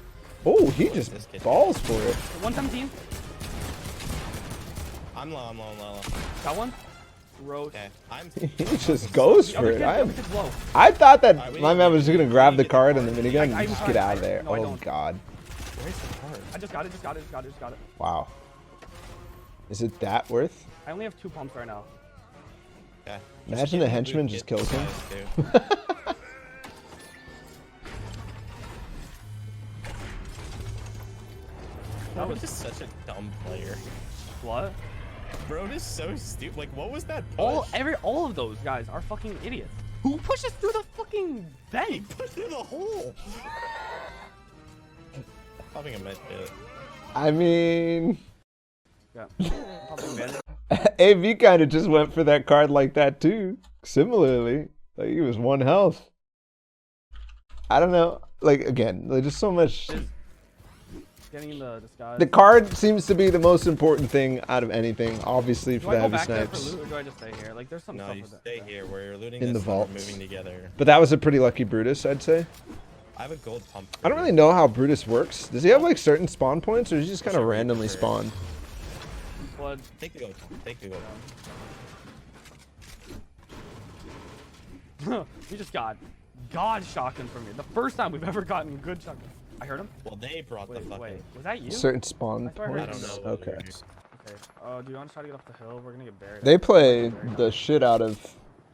Speaker 1: Oh, he just balls for it.
Speaker 3: 117.
Speaker 2: I'm low.
Speaker 3: Got one. Road.
Speaker 2: Okay.
Speaker 1: He just goes for it.
Speaker 3: Kid's low.
Speaker 1: I thought that my man was just gonna grab the card and the minigun and just get out of there.
Speaker 3: No, I
Speaker 1: Oh
Speaker 3: don't.
Speaker 1: god.
Speaker 2: Where's the card?
Speaker 3: I just got it.
Speaker 1: Wow. Is it that worth?
Speaker 3: I only have 2 pumps right now.
Speaker 2: Okay.
Speaker 1: Imagine a henchman just kills him.
Speaker 2: Bro is just such a dumb player.
Speaker 3: What?
Speaker 2: Bro is so stupid. Like, what was that push?
Speaker 3: All of those guys are fucking idiots. Who pushes through the fucking bank?
Speaker 2: Push through the hole. Popping a med kit.
Speaker 1: I mean,
Speaker 3: Yeah. Popping bandit.
Speaker 1: AV kind of just went for that card like that too. Similarly, like he was 1 health. I don't know. Like again, there's just so much.
Speaker 3: Getting in the disguise.
Speaker 1: The card seems to be the most important thing out of anything, obviously for
Speaker 3: Do
Speaker 1: the
Speaker 3: I go
Speaker 1: heavy
Speaker 3: back there for
Speaker 1: snipes.
Speaker 3: loot, or do I just stay here? Like, there's some
Speaker 2: No,
Speaker 3: stuff
Speaker 2: you
Speaker 3: with
Speaker 2: stay here where you're looting
Speaker 1: In
Speaker 2: this
Speaker 1: the
Speaker 2: and we're
Speaker 1: vaults.
Speaker 2: moving together.
Speaker 1: But that was a pretty lucky Brutus, I'd say.
Speaker 2: I have a gold pump.
Speaker 1: I don't really know how Brutus works. Does he have like certain spawn points, or does he just kind of randomly spawn?
Speaker 3: blood.
Speaker 2: Take the gold. Take the gold.
Speaker 3: We just got God shotgun from me. The first time we've ever gotten good shotgun. I heard him.
Speaker 2: Well, they brought the fucking.
Speaker 3: Wait, was that you?
Speaker 1: Certain spawn
Speaker 3: I swear I heard
Speaker 1: points.
Speaker 2: I don't know.
Speaker 1: Okay.
Speaker 3: Okay. Do you want to try to get off the hill? We're gonna get buried.
Speaker 1: They play the shit out of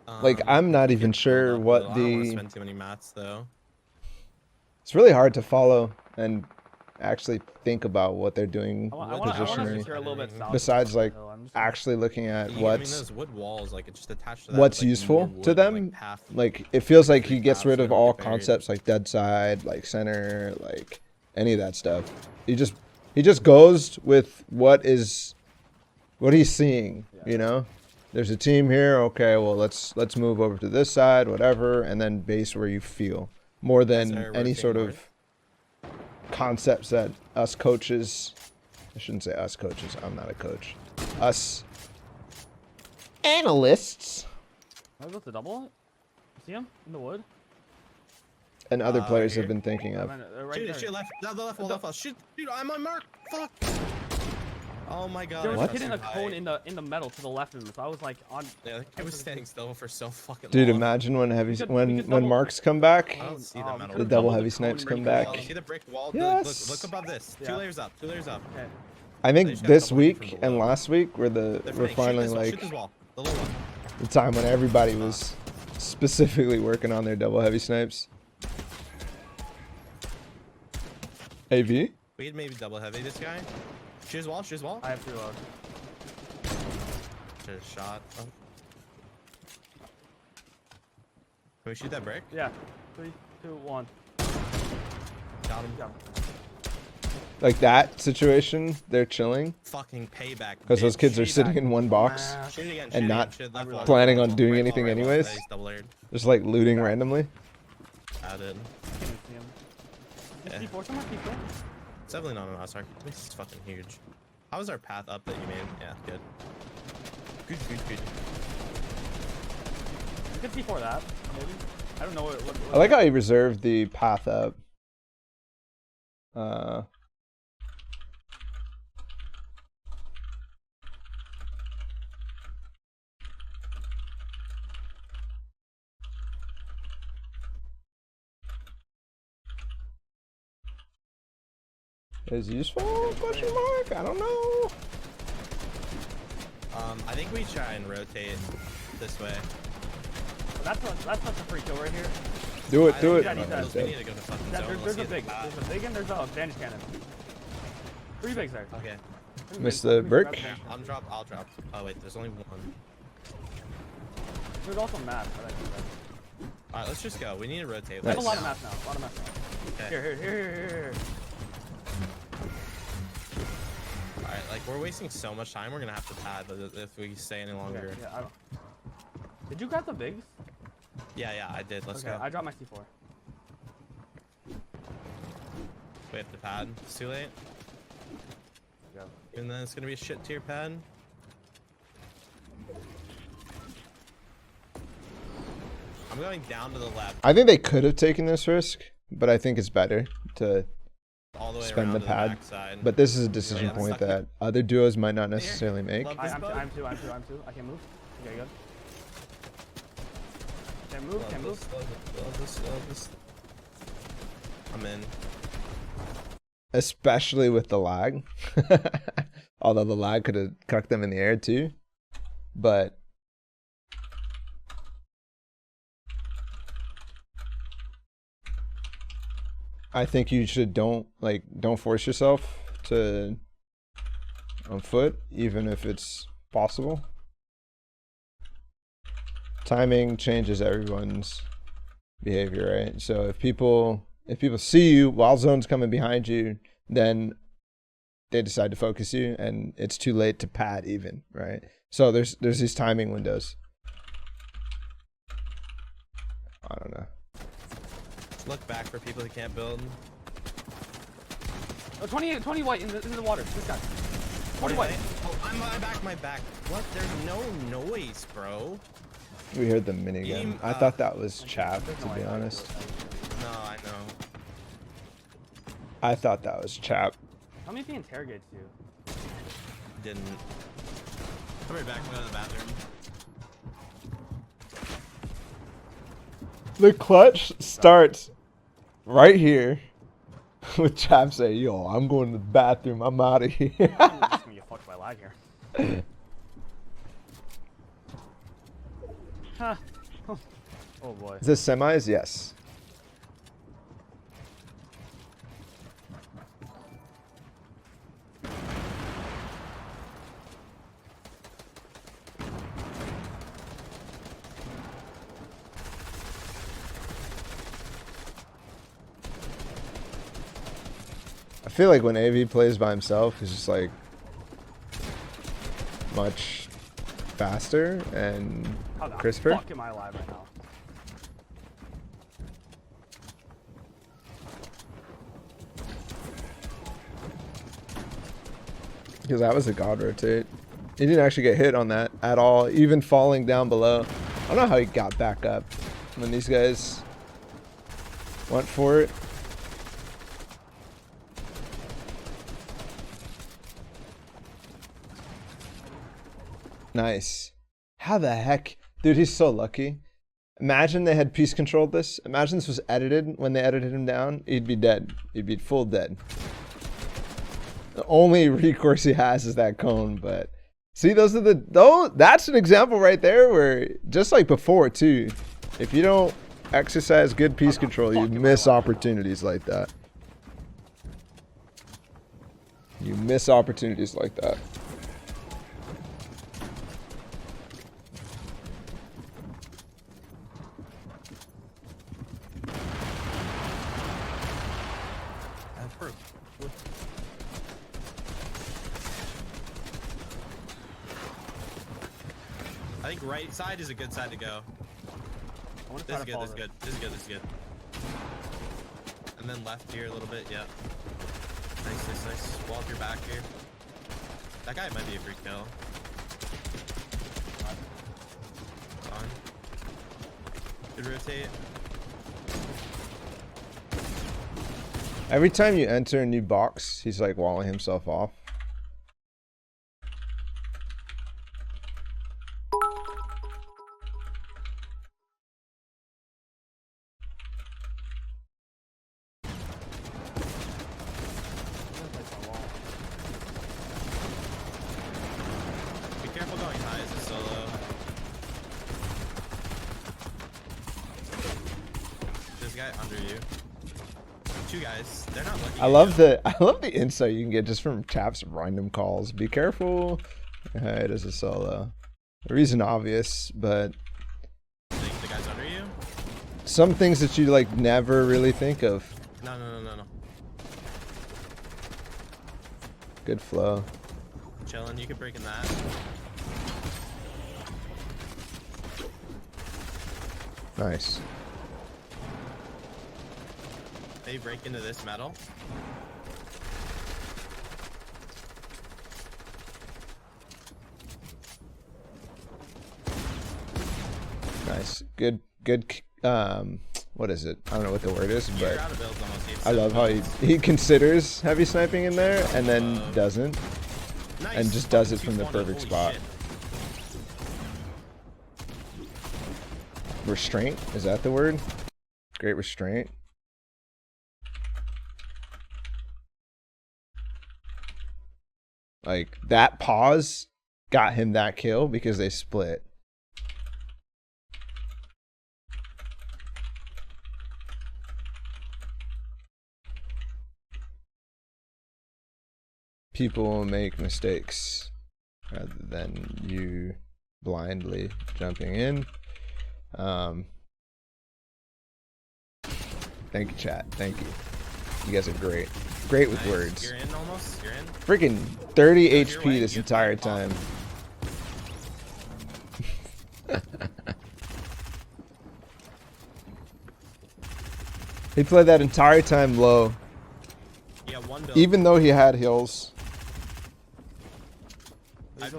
Speaker 1: Like, I'm not even sure what
Speaker 2: I don't want to
Speaker 1: the...
Speaker 2: spend too many mats, though.
Speaker 1: It's really hard to follow and actually think about what they're doing
Speaker 3: I want to
Speaker 1: positionally.
Speaker 3: secure a little bit south.
Speaker 1: Besides, like,
Speaker 3: I'm just
Speaker 1: actually looking at
Speaker 2: I mean,
Speaker 1: what's
Speaker 2: those wood walls, like, it's just attached to that,
Speaker 1: what's
Speaker 2: like,
Speaker 1: useful
Speaker 2: more
Speaker 1: to
Speaker 2: wood,
Speaker 1: them.
Speaker 2: like, half-
Speaker 1: Like, it feels like he gets
Speaker 2: half
Speaker 1: rid
Speaker 2: so
Speaker 1: of
Speaker 2: they don't
Speaker 1: all
Speaker 2: get buried.
Speaker 1: concepts like dead side, like center, like any of that stuff. He just goes with what he's seeing, you know? There's a team here, okay, well let's move over to this side, whatever, and then base where you feel. More than any sort of concepts that us coaches, I shouldn't say us coaches, I'm not a coach. Us analysts
Speaker 3: I was about to double it. See him in the wood?
Speaker 1: and other players
Speaker 2: here.
Speaker 1: have been thinking of.
Speaker 3: Right
Speaker 2: Shoot,
Speaker 3: there.
Speaker 2: shoot, left, the left wall, left wall. Shoot, I'm on mark. Fuck. Oh my god.
Speaker 3: There was
Speaker 1: What?
Speaker 3: a kid in a cone in the metal to the left of him, so I was like on.
Speaker 2: Yeah, the kid was standing still for so fucking
Speaker 1: Dude,
Speaker 2: long.
Speaker 1: imagine when
Speaker 3: We could double-
Speaker 1: marks come back.
Speaker 2: I don't see the
Speaker 3: we
Speaker 2: metal.
Speaker 3: could've
Speaker 1: The double
Speaker 3: doubled
Speaker 1: heavy
Speaker 3: cone
Speaker 1: snipes
Speaker 3: and
Speaker 1: come
Speaker 3: ready to
Speaker 1: back.
Speaker 3: go.
Speaker 2: You see the brick wall?
Speaker 1: Yes.
Speaker 2: Look above this.
Speaker 3: Yeah.
Speaker 2: 2 layers up. 2 layers up.
Speaker 3: Okay.
Speaker 1: I think
Speaker 2: They just got
Speaker 1: this
Speaker 2: double heavy
Speaker 1: week
Speaker 2: from
Speaker 1: and
Speaker 2: below.
Speaker 1: last week were
Speaker 2: They're
Speaker 1: we're
Speaker 2: fighting.
Speaker 1: finally
Speaker 2: Shoot this wall,
Speaker 1: like
Speaker 2: shoot this wall. The little one.
Speaker 1: the time when everybody was specifically working on their double heavy snipes. AV?
Speaker 2: We could maybe double heavy this guy. Shoot his wall. Shoot his wall.
Speaker 3: I have 2 load.
Speaker 2: Should have shot. Oh. Can we shoot that brick?
Speaker 3: Yeah. 3, 2, 1.
Speaker 2: Got him.
Speaker 3: Yeah.
Speaker 1: Like that situation, they're chilling
Speaker 2: Fucking payback.
Speaker 1: because those
Speaker 2: bitch.
Speaker 1: kids are
Speaker 3: Payback.
Speaker 1: sitting in one box,
Speaker 2: Shoot it again.
Speaker 1: and
Speaker 2: shoot it
Speaker 1: not
Speaker 2: again, shoot left wall,
Speaker 1: planning
Speaker 2: right
Speaker 1: on
Speaker 2: wall,
Speaker 1: doing
Speaker 2: right wall,
Speaker 1: anything
Speaker 2: right wall.
Speaker 1: anyways.
Speaker 2: Yeah, he's double layered.
Speaker 1: just like looting randomly.
Speaker 2: I did.
Speaker 3: I can't see him.
Speaker 2: Yeah.
Speaker 3: C4, someone C4.
Speaker 2: It's definitely not a mouse arc. This is fucking huge. How was our path up that you made? Yeah, good. Good.
Speaker 3: You could C4 that, maybe. I don't know what
Speaker 1: I like how he reserved the path up. Is useful? Question mark? I don't know.
Speaker 2: I think we try and rotate this way.
Speaker 3: That's not a free kill right here.
Speaker 1: Do it, do it.
Speaker 3: I need that.
Speaker 2: We need to go to fucking
Speaker 3: Yeah,
Speaker 2: zone.
Speaker 3: there's
Speaker 2: Let's
Speaker 3: a
Speaker 2: get
Speaker 3: big.
Speaker 2: the path.
Speaker 3: There's a big and there's a bandage cannon. 3 bigs there.
Speaker 2: Okay.
Speaker 1: Missed the brick.
Speaker 2: I'll drop. Oh wait, there's only one.
Speaker 3: There's also maps that I can grab.
Speaker 2: Alright, let's just go. We need to rotate.
Speaker 3: I have a
Speaker 1: Nice.
Speaker 3: lot of maps now. A lot of maps now.
Speaker 2: Okay.
Speaker 3: Here.
Speaker 2: Alright, like we're wasting so much time. We're gonna have to pad if we stay any longer.
Speaker 3: Okay, yeah, I don't... Did you grab the bigs?
Speaker 2: Yeah, I did. Let's
Speaker 3: Okay,
Speaker 2: go.
Speaker 3: I dropped my C4.
Speaker 2: We have to pad. It's too late.
Speaker 3: Go.
Speaker 2: And then it's gonna be a shit tier pad. I'm going down to the left,
Speaker 1: I think they could have taken this risk, but I think it's better to
Speaker 2: all the way
Speaker 1: spend
Speaker 2: around
Speaker 1: the
Speaker 2: to
Speaker 1: pad.
Speaker 2: the backside.
Speaker 1: But this is a decision
Speaker 2: I'm
Speaker 1: point
Speaker 2: stuck
Speaker 1: that other duos might not necessarily make.
Speaker 2: Love-
Speaker 3: I'm 2. I can't move. Okay, good. Can't move.
Speaker 2: Love this. I'm in.
Speaker 1: Especially with the lag. Although the lag could have cucked them in the air too. But I think you should don't force yourself to on foot, even if it's possible. Timing changes everyone's behavior, right? So if people see you while zone's coming behind you, then they decide to focus you, and it's too late to pad even, right? So there's these timing windows. I don't know.
Speaker 2: Look back for people who can't build.
Speaker 3: Oh, 20 white in the water. This guy. 20 white.
Speaker 2: Oh, I'm my back. What? There's no noise, bro.
Speaker 1: We heard the minigun. I thought that was Chap, to be honest.
Speaker 2: No, I know.
Speaker 1: I thought that was Chap.
Speaker 3: How many if he interrogates you?
Speaker 2: Didn't. Come here, back. Go to the bathroom.
Speaker 1: The clutch starts right here with Chap saying, "Yo, I'm going to the bathroom. I'm out of here."
Speaker 3: I'm just gonna get fucked by lag here. Huh. Oh boy.
Speaker 1: Is this semis? Yes. I feel like when AV plays by himself, he's just like much faster and
Speaker 3: How the
Speaker 1: crisper.
Speaker 3: fuck am I alive right now?
Speaker 1: Because that was a god rotate. He didn't actually get hit on that at all, even falling down below. I don't know how he got back up when these guys went for it. Nice. How the heck? Dude, he's so lucky. Imagine they had piece controlled this. Imagine this was edited when they edited him down. He'd be dead. He'd be full dead. The only recourse he has is that cone, but see, those are the, that's an example right there where, just like before too, if you don't exercise good piece control, you miss opportunities like that. You miss opportunities like that.
Speaker 2: I think right side is a good side to go. This is good, this is good, this is good, this is good. And then left here a little bit, yeah. Nice, nice, nice. Wall up your back here. That guy might be a free kill. On. Good rotate.
Speaker 1: Every time you enter a new box, he's like walling himself off.
Speaker 2: Be careful going high as a solo. There's a guy under you. Two guys. They're not looking.
Speaker 1: I love the insight you can get just from Chap's random calls. Be careful. It is a solo. The reason obvious, but
Speaker 2: Think the guy's under you?
Speaker 1: some things that you like never really think of.
Speaker 2: No, no, no, no, no.
Speaker 1: Good flow.
Speaker 2: Chilling, you can break in that.
Speaker 1: Nice.
Speaker 2: They break into this metal.
Speaker 1: Nice. Good what is it? I don't know what the word is,
Speaker 2: You're
Speaker 1: but
Speaker 2: out of builds almost. You have
Speaker 1: I love how he considers heavy sniping in there and then doesn't.
Speaker 2: Nice.
Speaker 1: And just does it from the
Speaker 2: 220,
Speaker 1: perfect
Speaker 2: holy
Speaker 1: spot.
Speaker 2: shit.
Speaker 1: Restraint, is that the word? Great restraint. Like that pause got him that kill because they split. People will make mistakes rather than you blindly jumping in. Thank you, chat. Thank you. You guys are great. Great with
Speaker 2: Nice.
Speaker 1: words.
Speaker 2: You're in almost. You're in.
Speaker 1: Freaking 30
Speaker 2: If you're
Speaker 1: HP
Speaker 2: right,
Speaker 1: this
Speaker 2: you
Speaker 1: entire
Speaker 2: have to
Speaker 1: time. He played that entire time low,
Speaker 2: Yeah, one build.
Speaker 1: even though he had heals.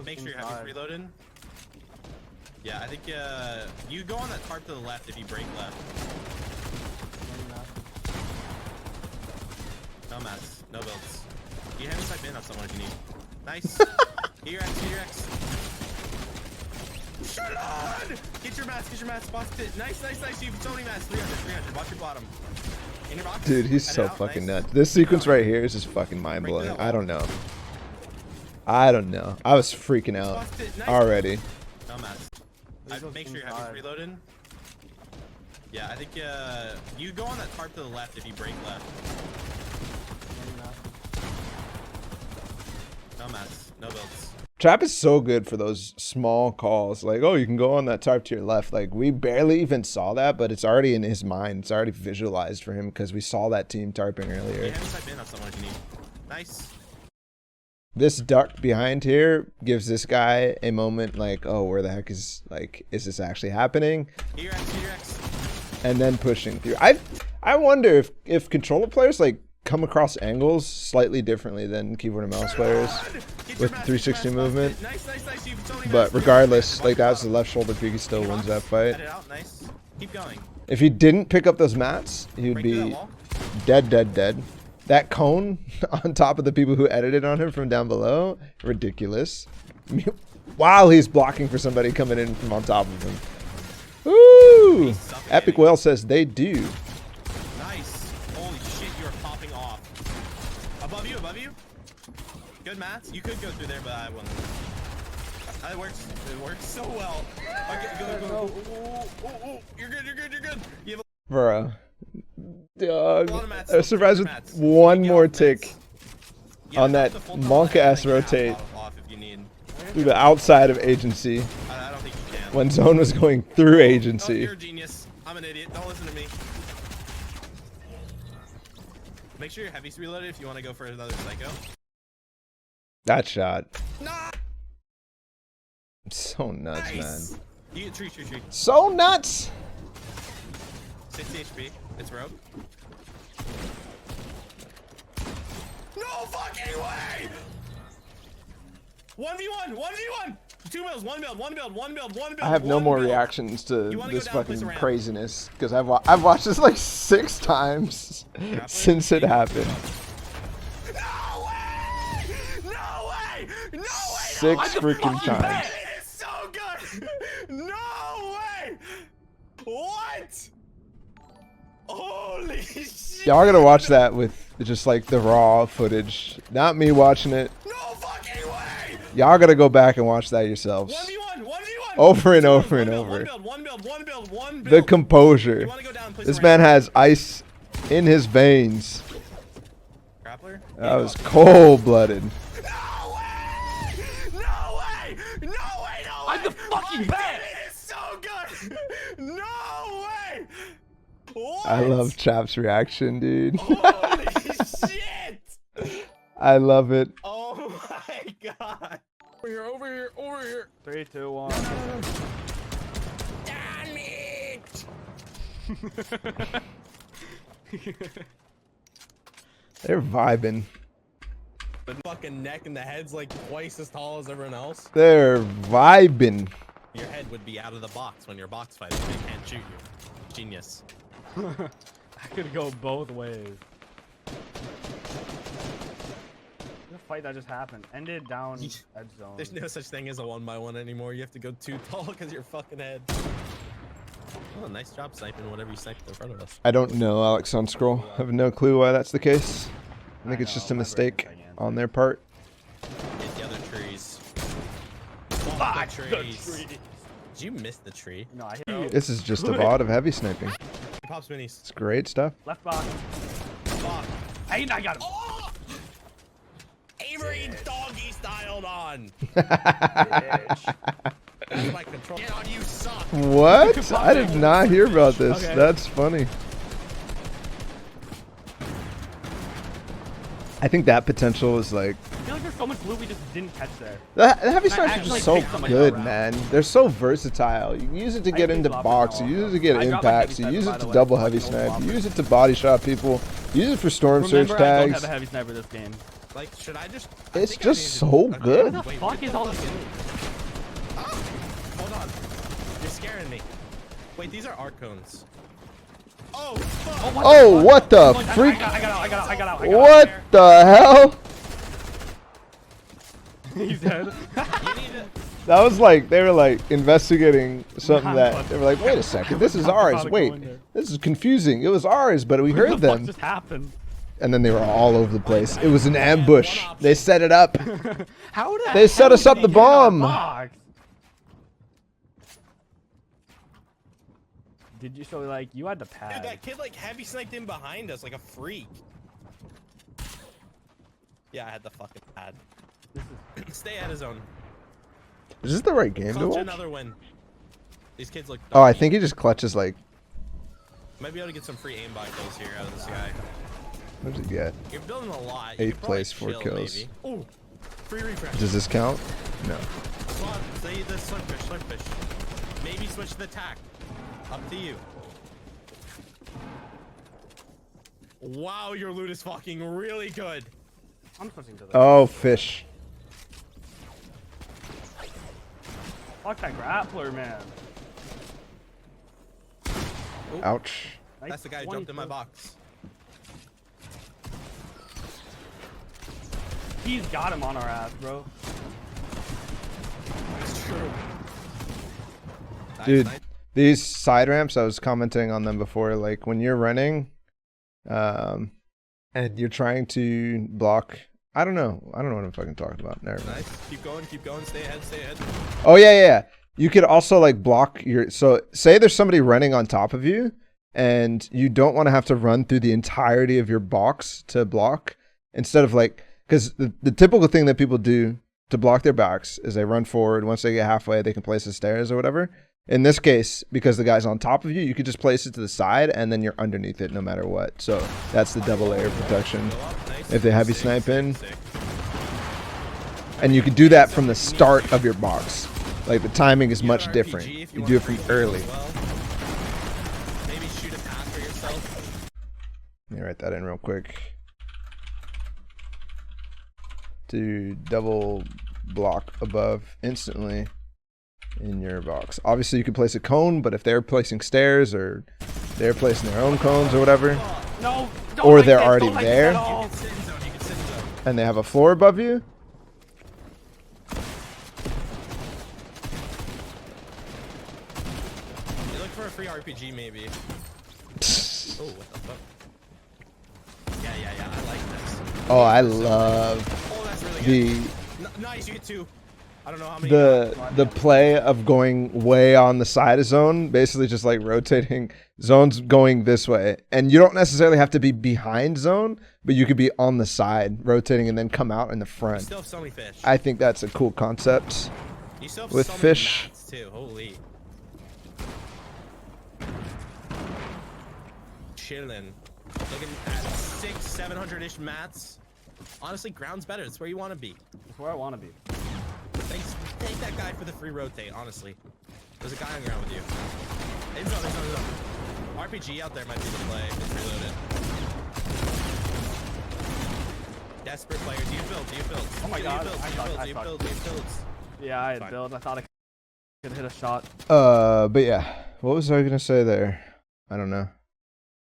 Speaker 2: Make sure your heavy's reloaded. Yeah, I think you go on that tarp to the left if you break left. No mess, no builds. You heavy snipe in on someone if you need. Nice. Get your X, get your X. Shut on! Get your mats, boss it. Nice, nice, nice. You've so many mats. 300, 300. Watch your bottom. In your box.
Speaker 1: Dude, he's
Speaker 2: Head
Speaker 1: so
Speaker 2: out,
Speaker 1: fucking
Speaker 2: nice.
Speaker 1: nuts. This sequence right here is just fucking mind blowing. I don't know. I don't know. I was freaking out
Speaker 2: Nice.
Speaker 1: already.
Speaker 2: No mess. Make sure your heavy's reloaded. Yeah, I think you go on that tarp to the left if you break left. No mats, no builds.
Speaker 1: Chap is so good for those small calls. Like, oh, you can go on that tarp to your left. Like, we barely even saw that, but it's already in his mind. It's already visualized for him because we saw that team tarping earlier.
Speaker 2: Yeah, type in on someone if you need. Nice.
Speaker 1: This duck behind here gives this guy a moment like, oh, where the heck is, like, is this actually happening?
Speaker 2: Here, X.
Speaker 1: And then pushing through. I wonder if controller players like come across angles slightly differently than keyboard and mouse players with 360 movement.
Speaker 2: Nice.
Speaker 1: But regardless, like that's the left shoulder peek, he still wins that fight.
Speaker 2: Nice. Keep going.
Speaker 1: If he didn't pick up those mats, he would be dead. That cone on top of the people who edited on him from down below, ridiculous. While he's blocking for somebody coming in from on top of him. Woo! Epic Whale says they do.
Speaker 2: Nice. Holy shit, you are popping off. Above you. Good mats. You could go through there, but I wouldn't. It works so well. Okay, go. Ooh. You're good. You have
Speaker 1: Bro. Dog.
Speaker 2: I
Speaker 1: surprised with one more tick on that monk-ass rotate through the outside of agency.
Speaker 2: I don't think you can.
Speaker 1: When zone was going through agency.
Speaker 2: You're a genius. I'm an idiot. Don't listen to me. Make sure your heavy's reloaded if you want to go for another psycho.
Speaker 1: That shot.
Speaker 2: Nah.
Speaker 1: So nuts,
Speaker 2: Nice.
Speaker 1: man.
Speaker 2: You get tree.
Speaker 1: So nuts.
Speaker 2: 60 HP. It's rogue. No fucking way! 1v1! 2 builds, one build.
Speaker 1: I have no more reactions to this fucking craziness because I've watched this like 6 times since it happened.
Speaker 2: No way!
Speaker 1: 6 freaking times.
Speaker 2: It is so good! No way! What? Holy shit!
Speaker 1: Y'all gotta watch that with just like the raw footage, not me watching it.
Speaker 2: No fucking way!
Speaker 1: Y'all gotta go back and watch that yourselves.
Speaker 2: 1v1!
Speaker 1: Over and over and over.
Speaker 2: One build.
Speaker 1: The composure.
Speaker 2: You wanna go down and place
Speaker 1: This
Speaker 2: a
Speaker 1: man
Speaker 2: ramp?
Speaker 1: has ice in his veins.
Speaker 2: Grappler?
Speaker 1: That was cold-blooded.
Speaker 2: No way!
Speaker 3: I'm the fucking best!
Speaker 2: It is so good! No way! What?
Speaker 1: I love Chap's reaction, dude.
Speaker 2: Holy shit!
Speaker 1: I love it.
Speaker 2: Oh my god! Over here!
Speaker 3: 3, 2, 1.
Speaker 2: Damn it!
Speaker 1: They're vibing.
Speaker 2: The fucking neck and the head's like twice as tall as everyone else.
Speaker 1: They're vibing.
Speaker 2: Your head would be out of the box when you're box fighting. They can't shoot you. Genius.
Speaker 3: I could go both ways. The fight that just happened ended down edge zone.
Speaker 2: There's no such thing as a 1x1 anymore. You have to go too tall because your fucking head. Oh, nice job sniping whatever you sniped in front of us.
Speaker 1: I don't know, Alex on scroll. I have no clue why that's the case. I think it's just a mistake on their part.
Speaker 2: Hit the other trees.
Speaker 3: Fuck
Speaker 2: the
Speaker 3: the
Speaker 2: trees.
Speaker 3: tree.
Speaker 2: Did you miss the tree?
Speaker 3: No, I hit you.
Speaker 1: This is just a VOD of heavy sniping.
Speaker 2: He pops minis.
Speaker 1: It's great stuff.
Speaker 3: Left box.
Speaker 2: Fuck.
Speaker 3: Hey, I got him.
Speaker 2: Oh! Avery doggy styled on.
Speaker 3: Bitch.
Speaker 2: That's my control. Get on, you suck.
Speaker 1: What? I did not hear about this.
Speaker 3: Okay.
Speaker 1: That's funny. I think that potential is like...
Speaker 3: I feel like there's so much loot we just didn't catch there.
Speaker 1: The heavy snipes are
Speaker 3: actually
Speaker 1: just so
Speaker 3: picked somebody
Speaker 1: good,
Speaker 3: around.
Speaker 1: man. They're so versatile. You can use it to get into box. You use it to get
Speaker 3: I dropped my
Speaker 1: impacts.
Speaker 3: heavy
Speaker 1: You use
Speaker 3: sniper,
Speaker 1: it
Speaker 3: by
Speaker 1: to
Speaker 3: the way,
Speaker 1: double
Speaker 3: so I
Speaker 1: heavy
Speaker 3: can
Speaker 1: snipe.
Speaker 3: overwhelm
Speaker 1: You
Speaker 3: it.
Speaker 1: use it to body shot people. Use it for storm search
Speaker 3: Remember, I don't
Speaker 1: tags.
Speaker 3: have a heavy sniper this game.
Speaker 2: Like, should I just...
Speaker 1: It's
Speaker 2: I think I
Speaker 1: just
Speaker 2: need to-
Speaker 1: so
Speaker 2: okay,
Speaker 1: good.
Speaker 3: What the
Speaker 2: wait,
Speaker 3: fuck
Speaker 2: what
Speaker 3: is
Speaker 2: the
Speaker 3: all
Speaker 2: fuck
Speaker 3: this?
Speaker 2: Hold on. You're scaring me. Wait, these are arc cones. Oh, fuck.
Speaker 1: Oh, what the freak?
Speaker 3: I got out.
Speaker 1: What the hell?
Speaker 3: He's dead.
Speaker 2: You need to...
Speaker 1: That was like, they were like investigating something
Speaker 3: Nah,
Speaker 1: that,
Speaker 3: fuck.
Speaker 1: they were like, wait a second, this is ours.
Speaker 3: Gotta go
Speaker 1: Wait,
Speaker 3: in there.
Speaker 1: this is confusing. It was ours, but we heard
Speaker 3: What the fuck
Speaker 1: them.
Speaker 3: just happened?
Speaker 1: And then they were all over the place. It was an ambush. They set it up.
Speaker 3: How the
Speaker 1: They set
Speaker 3: hell
Speaker 1: us
Speaker 3: did
Speaker 1: up
Speaker 3: he
Speaker 1: the
Speaker 3: get in our
Speaker 1: bomb.
Speaker 3: box? Did you? So like you had the pad.
Speaker 2: Dude, that kid like heavy sniped in behind us like a freak. Yeah, I had the fucking pad. Stay out of zone.
Speaker 1: Is this the right game to
Speaker 2: Clutch
Speaker 1: watch?
Speaker 2: another win. These kids look.
Speaker 1: Oh, I
Speaker 2: doggy.
Speaker 1: think he just clutches like.
Speaker 2: Might be able to get some free aimbot kills here out of this guy.
Speaker 1: What does he get?
Speaker 2: You're building a lot.
Speaker 1: 8th place, 4 kills.
Speaker 2: Oh, free refresh.
Speaker 1: Does this count? No.
Speaker 2: Swap, say the slurpfish. Maybe switch to the tack. Up to you. Wow, your loot is fucking really good.
Speaker 3: I'm switching to this.
Speaker 1: Oh, fish.
Speaker 3: Fuck that grappler, man.
Speaker 1: Ouch.
Speaker 3: Nice
Speaker 2: That's the guy who jumped in my box.
Speaker 3: He's got him on our ass, bro.
Speaker 2: That's true.
Speaker 1: Dude,
Speaker 2: Nice.
Speaker 1: these side ramps, I was commenting on them before, like when you're running, and you're trying to block, I don't know what I'm fucking talking about. Never mind.
Speaker 2: Nice. Keep going, stay ahead, stay ahead.
Speaker 1: Oh yeah. You could also like block your, so say there's somebody running on top of you and you don't want to have to run through the entirety of your box to block, instead of like, because the typical thing that people do to block their backs is they run forward. Once they get halfway, they can place the stairs or whatever. In this case, because the guy's on top of you, you could just place it to the side and then you're underneath it no matter what. So that's the double layer protection.
Speaker 2: Go up, nice.
Speaker 1: If they have you
Speaker 2: Sick,
Speaker 1: snipe
Speaker 2: sick,
Speaker 1: in.
Speaker 2: sick.
Speaker 1: And you can do that from the start of your box. Like the timing is
Speaker 2: You have
Speaker 1: much
Speaker 2: an
Speaker 1: different.
Speaker 2: RPG if
Speaker 1: You
Speaker 2: want
Speaker 1: do
Speaker 2: a
Speaker 1: it from
Speaker 2: free kill
Speaker 1: early.
Speaker 2: as well. Maybe shoot a path for yourself.
Speaker 1: Let me write that in real quick. To double block above instantly in your box. Obviously you could place a cone, but if they're placing stairs or they're placing their own cones or whatever,
Speaker 3: No. Don't
Speaker 1: Or
Speaker 3: like
Speaker 1: they're
Speaker 3: this,
Speaker 1: already
Speaker 3: don't like
Speaker 1: there.
Speaker 3: this at all.
Speaker 2: You can sit in zone, you can sit in zone.
Speaker 1: and they have a floor above you,
Speaker 2: You look for a free RPG maybe. Oh, what the fuck? Yeah, I like this.
Speaker 1: oh, I love
Speaker 2: Oh, that's really good.
Speaker 1: the
Speaker 2: Nice, you get 2. I don't know how many.
Speaker 1: the play of going way on the side of zone, basically just like rotating zones going this way. And you don't necessarily have to be behind zone, but you could be on the side rotating and then come out in the
Speaker 2: You
Speaker 1: front.
Speaker 2: still have so many fish.
Speaker 1: I think that's a cool concept.
Speaker 2: You still have
Speaker 1: with
Speaker 2: so many
Speaker 1: fish.
Speaker 2: mats too. Holy. Chillin'. Looking at 600-700-ish mats. Honestly, ground's better. It's where you want to be.
Speaker 3: That's where I want to be.
Speaker 2: Thanks. Take that guy for the free rotate, honestly. There's a guy on ground with you. In zone, in zone, in zone. RPG out there might be the play. It's reloaded. Desperate player. Do you build? Do you build?
Speaker 3: Oh my God,
Speaker 2: Do you
Speaker 3: I
Speaker 2: build?
Speaker 3: suck,
Speaker 2: Do you
Speaker 3: I
Speaker 2: build? Do you build?
Speaker 3: Yeah, I had
Speaker 2: Fine.
Speaker 3: build. I thought I could hit a shot.
Speaker 1: But yeah, what was I gonna say there? I don't know.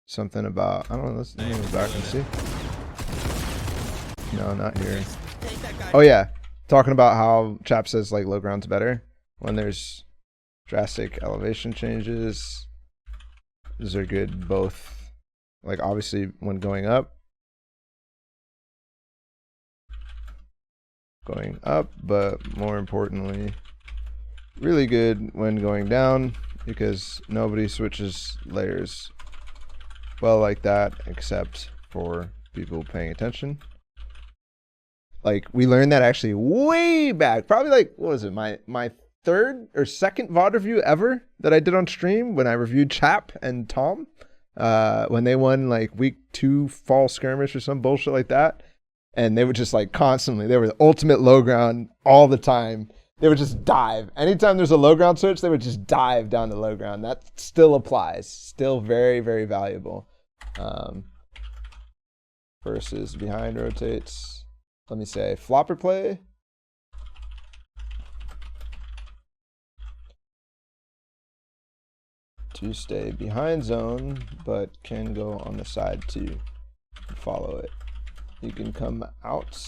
Speaker 1: Something about, I don't know. Let's go back and see. No, not here.
Speaker 2: Take that guy.
Speaker 1: Oh yeah, talking about how Chap says like low ground's better when there's drastic elevation changes. Those are good both, like obviously when going up, but more importantly, really good when going down, because nobody switches layers well like that except for people paying attention. Like we learned that actually way back, probably like, what was it, my third or second VOD review ever that I did on stream, when I reviewed Chap and Tom, when they won like week 2 fall skirmish or some bullshit like that. And they would just like constantly, they were the ultimate low ground all the time. They would just dive. Anytime there's a low ground switch, they would just dive down the low ground. That still applies. Still very, very valuable. Versus behind rotates. Let me say flopper play. To stay behind zone, but can go on the side too. Follow it. You can come out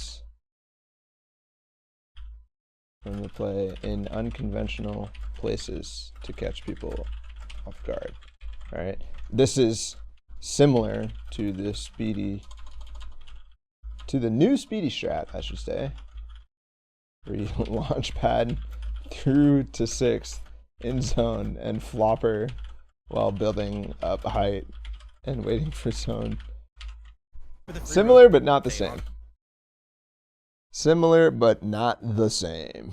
Speaker 1: from the play in unconventional places to catch people off guard. All right, this is similar to the new speedy strat, I should say, where you launch pad through to 6th in zone and flopper while building up height and waiting for zone.
Speaker 2: For the free
Speaker 1: Similar,
Speaker 2: roam
Speaker 1: but not the
Speaker 2: thing
Speaker 1: same.
Speaker 2: on-
Speaker 1: Similar, but not the same.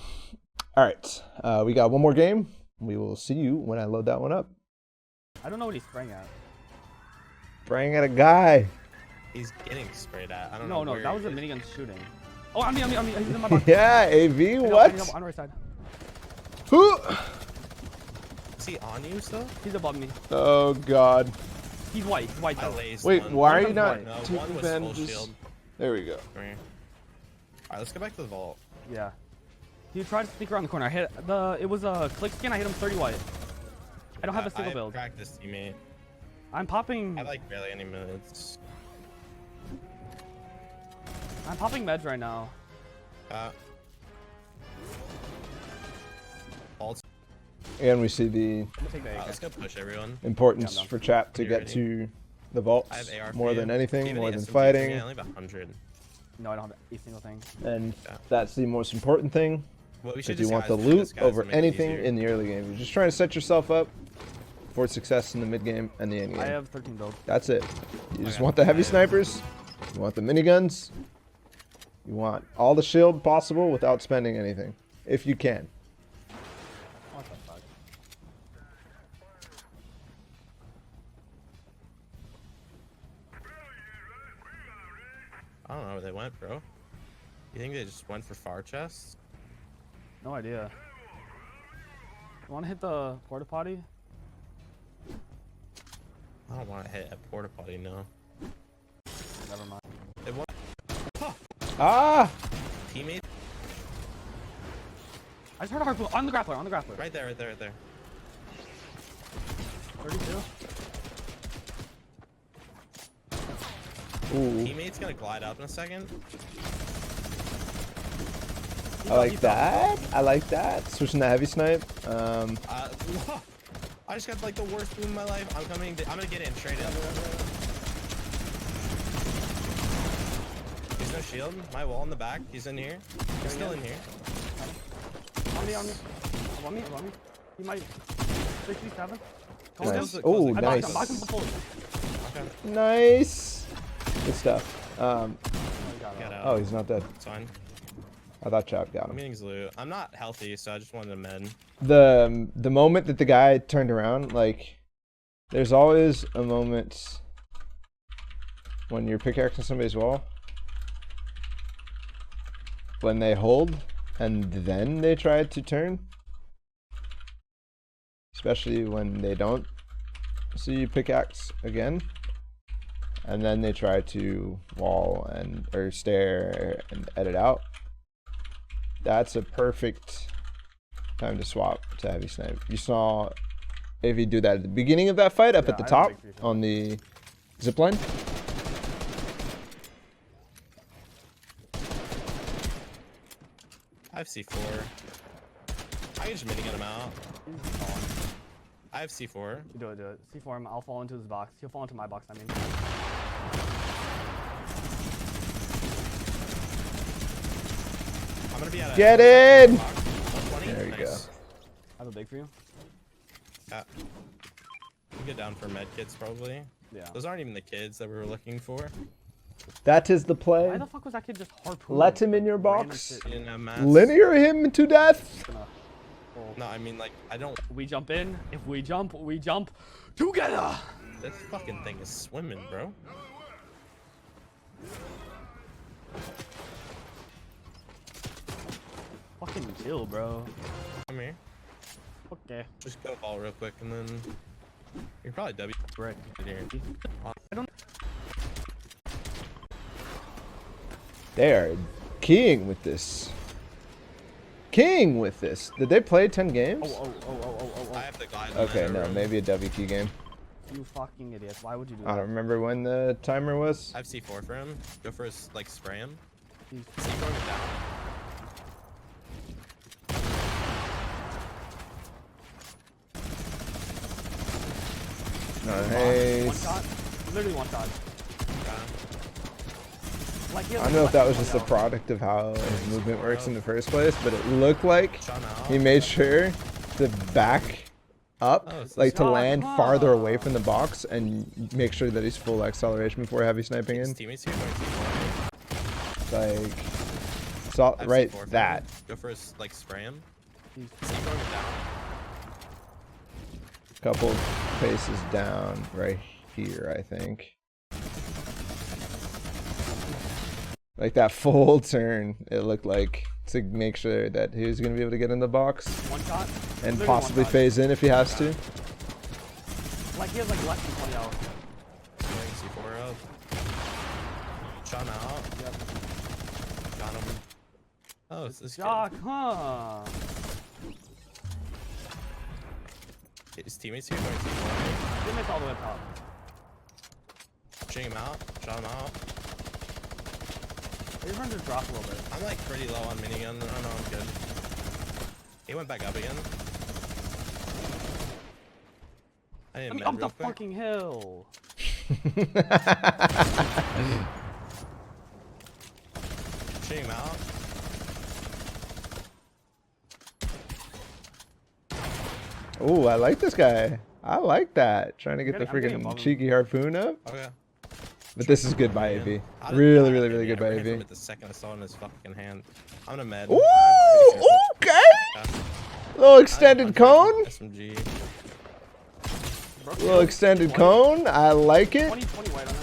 Speaker 1: All right, we got one more game. We will see you when I load that one up.
Speaker 3: I don't know what he's spraying at.
Speaker 1: Spraying at a guy.
Speaker 2: He's getting sprayed at. I don't know.
Speaker 3: No,
Speaker 2: where
Speaker 3: that
Speaker 2: he
Speaker 3: was a
Speaker 2: is.
Speaker 3: minigun shooting. Oh, on me. He's in my box.
Speaker 1: Yeah, AV,
Speaker 3: I know,
Speaker 1: what?
Speaker 3: on the right side.
Speaker 1: Who?
Speaker 2: Is he on you still?
Speaker 3: He's above me.
Speaker 1: Oh, God.
Speaker 3: He's white. He's white
Speaker 2: I
Speaker 3: though.
Speaker 2: lazed
Speaker 1: Wait,
Speaker 2: one.
Speaker 1: why are
Speaker 3: One
Speaker 1: you not
Speaker 3: was
Speaker 2: No,
Speaker 1: taking
Speaker 2: one was full
Speaker 1: bandages?
Speaker 2: shield.
Speaker 1: There we go.
Speaker 2: Come here. Alright, let's go back to the vault.
Speaker 3: Yeah. He tried to sneak around the corner. I hit the. It was a click skin. I hit him 30 white. I don't have a single
Speaker 2: I
Speaker 3: build.
Speaker 2: cracked this teammate.
Speaker 3: I'm popping.
Speaker 2: I like barely any minutes.
Speaker 3: I'm popping meds right now.
Speaker 2: Vaults.
Speaker 1: And we see the
Speaker 3: I'm gonna take the AK.
Speaker 2: Let's go push everyone.
Speaker 1: importance
Speaker 3: Yeah, I'm done.
Speaker 1: for Chap to
Speaker 2: You
Speaker 1: get
Speaker 2: ready?
Speaker 1: to the vaults
Speaker 2: I have AR for
Speaker 1: more
Speaker 2: you.
Speaker 1: than
Speaker 2: Do you
Speaker 1: anything,
Speaker 2: have
Speaker 1: more
Speaker 2: any
Speaker 1: than
Speaker 2: SMGs for me? I
Speaker 1: fighting.
Speaker 2: only have 100.
Speaker 3: No, I don't have a single thing.
Speaker 1: And
Speaker 2: Yeah.
Speaker 1: that's the most important thing.
Speaker 2: What we should
Speaker 1: Because you want the
Speaker 2: disguise for this,
Speaker 1: loot
Speaker 2: guys,
Speaker 1: over
Speaker 2: to make it
Speaker 1: anything
Speaker 2: easier.
Speaker 1: in the early game. You're just trying to set yourself up for success in the mid game and the end game.
Speaker 3: I have 13 builds.
Speaker 1: That's it. You just
Speaker 2: Okay.
Speaker 1: want the heavy
Speaker 2: I-
Speaker 1: snipers. You want the miniguns. You want all the shield possible without spending anything, if you can.
Speaker 3: What the fuck?
Speaker 2: I don't know where they went, bro. You think they just went for far chests?
Speaker 3: No idea. You want to hit the porta potty?
Speaker 2: I don't want to hit a porta potty, no.
Speaker 3: Never mind.
Speaker 2: They want
Speaker 1: Ah!
Speaker 2: teammate
Speaker 3: I just heard a harpoon on the grappler. On the grappler.
Speaker 2: right there, right there, right there.
Speaker 3: 32.
Speaker 1: Ooh.
Speaker 2: Teammate's gonna glide up in a second.
Speaker 1: I like that. I like that. Switching to heavy snipe.
Speaker 2: I just got like the worst boom in my life. I'm gonna get in straight in. There's no shield. My wall in the back. He's in here. He's still in here.
Speaker 3: On me. On me. He might. 67. Come on,
Speaker 1: Nice.
Speaker 3: down.
Speaker 1: Oh,
Speaker 3: I
Speaker 1: nice.
Speaker 3: boxed him fully.
Speaker 2: Okay.
Speaker 1: Nice. Good stuff.
Speaker 3: Oh, he got
Speaker 2: Get
Speaker 3: out.
Speaker 2: out.
Speaker 1: Oh, he's not dead.
Speaker 2: It's fine.
Speaker 1: I thought Chap got
Speaker 2: I'm
Speaker 1: him.
Speaker 2: getting loot. I'm not healthy, so I just wanted to med.
Speaker 1: The moment that the guy turned around, like, there's always a moment when you're pickaxing somebody's wall when they hold and then they try to turn, especially when they don't see you pickaxe again, and then they try to wall and or stare and edit out. That's a perfect time to swap to heavy snipe. You saw AV do that at the beginning of that fight up
Speaker 3: Yeah,
Speaker 1: at the
Speaker 3: I
Speaker 1: top
Speaker 3: have a big
Speaker 1: on the zipline.
Speaker 2: I have C4. I can just minigun him out.
Speaker 3: He's falling.
Speaker 2: I have C4.
Speaker 3: You do it. C4 him. I'll fall into his box. He'll fall into my box, I mean.
Speaker 2: I'm gonna be at a
Speaker 1: Get in!
Speaker 2: 120.
Speaker 1: There you
Speaker 2: Nice.
Speaker 1: go.
Speaker 3: I have a big for you.
Speaker 2: Yeah. You get down for med kits probably.
Speaker 3: Yeah.
Speaker 2: Those aren't even the kids that we were looking for.
Speaker 1: That is the play.
Speaker 3: Why the fuck was that kid just harpooning?
Speaker 1: Let him in your
Speaker 3: random
Speaker 1: box.
Speaker 3: shit?
Speaker 2: You didn't have mats.
Speaker 1: Linear him to death.
Speaker 3: Gonna- oh.
Speaker 2: No, I mean like I don't.
Speaker 3: We jump in. If we jump together.
Speaker 2: This fucking thing is swimming, bro.
Speaker 3: Fucking chill, bro.
Speaker 2: Come here.
Speaker 3: Okay.
Speaker 2: Just go ball real quick and then you're probably W.
Speaker 3: Right.
Speaker 2: Here.
Speaker 3: I don't.
Speaker 1: They are keying with this. King with this. Did they play 10 games?
Speaker 2: I have to glide. in
Speaker 1: Okay,
Speaker 2: that
Speaker 1: no,
Speaker 2: room.
Speaker 1: maybe a W key game.
Speaker 3: You fucking idiots. Why would you do
Speaker 1: I
Speaker 3: that?
Speaker 1: don't remember when the timer was.
Speaker 2: I have C4 for him. Go for his like spray him.
Speaker 3: He's-
Speaker 2: C4 him down.
Speaker 3: One
Speaker 1: Nice.
Speaker 3: shot. Literally one shot. Like, he has
Speaker 1: I don't know if that was just a
Speaker 3: a
Speaker 1: product of how his movement works in the first place, but it looked like
Speaker 2: Shot him out.
Speaker 1: he made sure to back up,
Speaker 2: Oh, it's
Speaker 1: like to
Speaker 3: this-
Speaker 1: land
Speaker 3: Ah,
Speaker 1: farther
Speaker 3: huh.
Speaker 1: away from the box and make sure that he's full acceleration before heavy sniping
Speaker 2: His
Speaker 1: in.
Speaker 2: teammates here going C4.
Speaker 1: Like, so,
Speaker 2: I have
Speaker 1: right,
Speaker 2: C4 for
Speaker 1: that.
Speaker 2: him. Go for his, like, spray him.
Speaker 3: He's-
Speaker 2: C4 him down.
Speaker 1: Couple paces down right here, I think. Like that full turn, it looked like, to make sure that he was going to be able to get in the box
Speaker 3: One shot.
Speaker 1: and
Speaker 3: Literally
Speaker 1: possibly
Speaker 3: one shot.
Speaker 1: phase in if he has to.
Speaker 3: Like he has like less than 20 hours.
Speaker 2: Going C4 up. Shot him out.
Speaker 3: Yep.
Speaker 2: Got him. Oh, it's this kid.
Speaker 3: Shock, huh?
Speaker 2: His teammates here going C4.
Speaker 3: Teammates all the way up top.
Speaker 2: Shooting him out. Shot him out.
Speaker 3: These runs just drop a little bit.
Speaker 2: I'm like pretty low on minigun. Oh no, I'm good. He went back up again. I need a
Speaker 3: Let me
Speaker 2: med
Speaker 3: up
Speaker 2: real
Speaker 3: the
Speaker 2: quick.
Speaker 3: fucking hill.
Speaker 2: Shooting him out.
Speaker 1: Oh, I like this guy. I like that. Trying to get the
Speaker 3: I'm getting
Speaker 1: freaking
Speaker 3: above him.
Speaker 1: cheeky harpoon up.
Speaker 2: Okay.
Speaker 1: But this is good by
Speaker 2: Man.
Speaker 1: AV.
Speaker 2: How did
Speaker 1: Really,
Speaker 2: that
Speaker 1: really,
Speaker 2: happen?
Speaker 1: really good
Speaker 2: I
Speaker 1: by
Speaker 2: ran from
Speaker 1: AV.
Speaker 2: it the second I saw it in his fucking hand. I'm gonna med.
Speaker 1: Ooh, okay.
Speaker 2: Yeah.
Speaker 1: Little extended cone.
Speaker 2: SMG.
Speaker 1: Little extended cone. I like it.
Speaker 3: 20 white on him.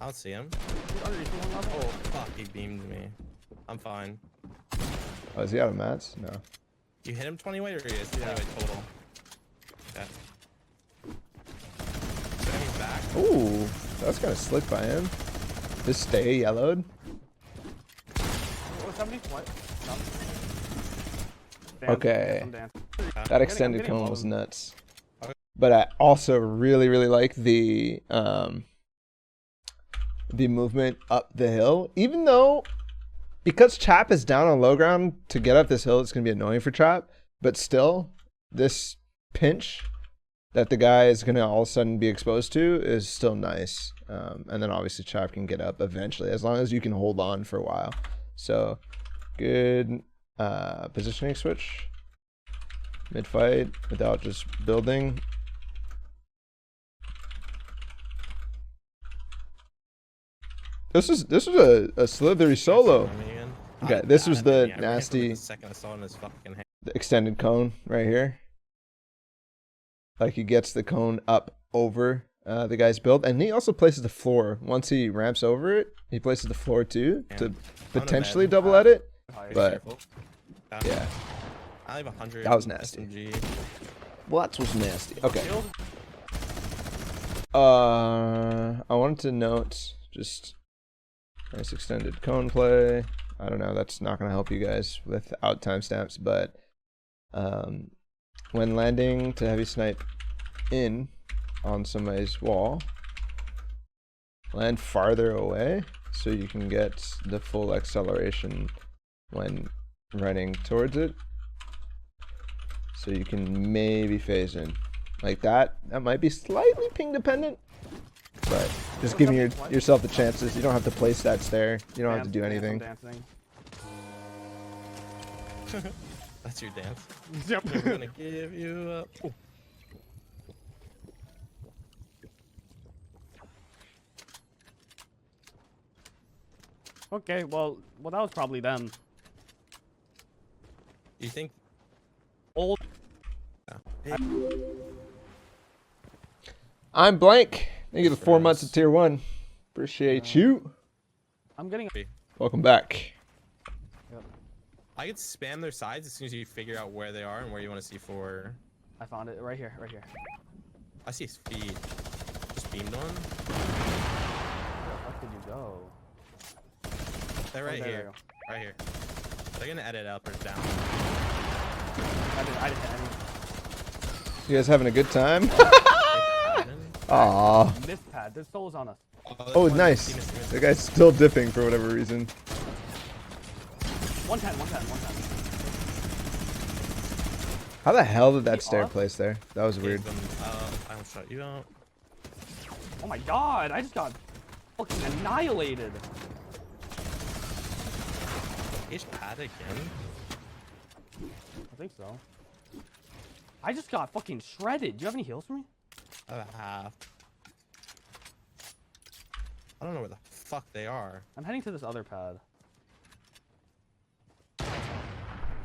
Speaker 2: I don't see him.
Speaker 3: He's underneath you one
Speaker 2: Oh
Speaker 3: level.
Speaker 2: fuck, he beamed me. I'm fine.
Speaker 1: Oh, is he out of mats? No.
Speaker 2: You hit him 20 weight or is 20 weight total? Okay. So he's back.
Speaker 1: Ooh, that's kind of slick by him. Just stay yellowed.
Speaker 3: Oh, 70? What?
Speaker 1: Okay.
Speaker 3: I'm dancing.
Speaker 1: That extended
Speaker 3: getting
Speaker 1: cone
Speaker 3: above
Speaker 1: was
Speaker 3: him.
Speaker 1: nuts. But I also really, really like the movement up the hill. Even though, because Chap is down on low ground, to get up this hill, it's going to be annoying for Chap. But still, this pinch that the guy is going to all of a sudden be exposed to is still nice. And then obviously Chap can get up eventually, as long as you can hold on for a while. So, good positioning switch. Mid-fight without just building. This was a slithery solo. Okay, this was the nasty
Speaker 2: The second I saw it in his fucking hand.
Speaker 1: the extended cone right here. Like he gets the cone up over the guy's build, and he also places the floor. Once he ramps over it, he places the floor too to potentially double edit. But yeah,
Speaker 2: I have 100.
Speaker 1: That was nasty.
Speaker 2: SMG.
Speaker 1: well, that was nasty. Okay. I wanted to note just nice extended cone play. I don't know, that's not gonna help you guys without timestamps, but when landing to heavy snipe in on somebody's wall, land farther away so you can get the full acceleration when running towards it. So you can maybe phase in like that. That might be slightly ping dependent, but just giving yourself the chances. You don't have to place stats there. You don't have to do anything.
Speaker 2: That's your dance.
Speaker 3: Yep.
Speaker 2: We're gonna give you up. Ooh.
Speaker 3: Okay, well, that was probably them.
Speaker 2: You think?
Speaker 3: Old.
Speaker 2: Yeah.
Speaker 1: I'm blank. Thank you for the 4 months of tier 1. Appreciate you.
Speaker 3: I'm getting.
Speaker 1: Welcome back.
Speaker 2: I could spam their sides as soon as you figure out where they are and where you want to see for.
Speaker 3: I found it right here, right here.
Speaker 2: I see his feet. Just beamed one.
Speaker 3: Where did you go?
Speaker 2: They're right
Speaker 3: there they
Speaker 2: here.
Speaker 3: go.
Speaker 2: Right here. They're gonna edit up or down.
Speaker 3: I didn't.
Speaker 1: You guys having a good time? Aww.
Speaker 3: Miss pad. There's souls on us.
Speaker 1: Oh, nice. The guy's still dipping for whatever reason.
Speaker 3: 110.
Speaker 1: How the hell did that
Speaker 3: He
Speaker 1: stair
Speaker 3: off?
Speaker 1: place there? That was weird.
Speaker 2: I don't shut you out.
Speaker 3: Oh my god, I just got fucking annihilated.
Speaker 2: He's pad again.
Speaker 3: I think so. I just got fucking shredded. Do you have any heals for me?
Speaker 2: I have a half. I don't know where the fuck they are.
Speaker 3: I'm heading to this other pad.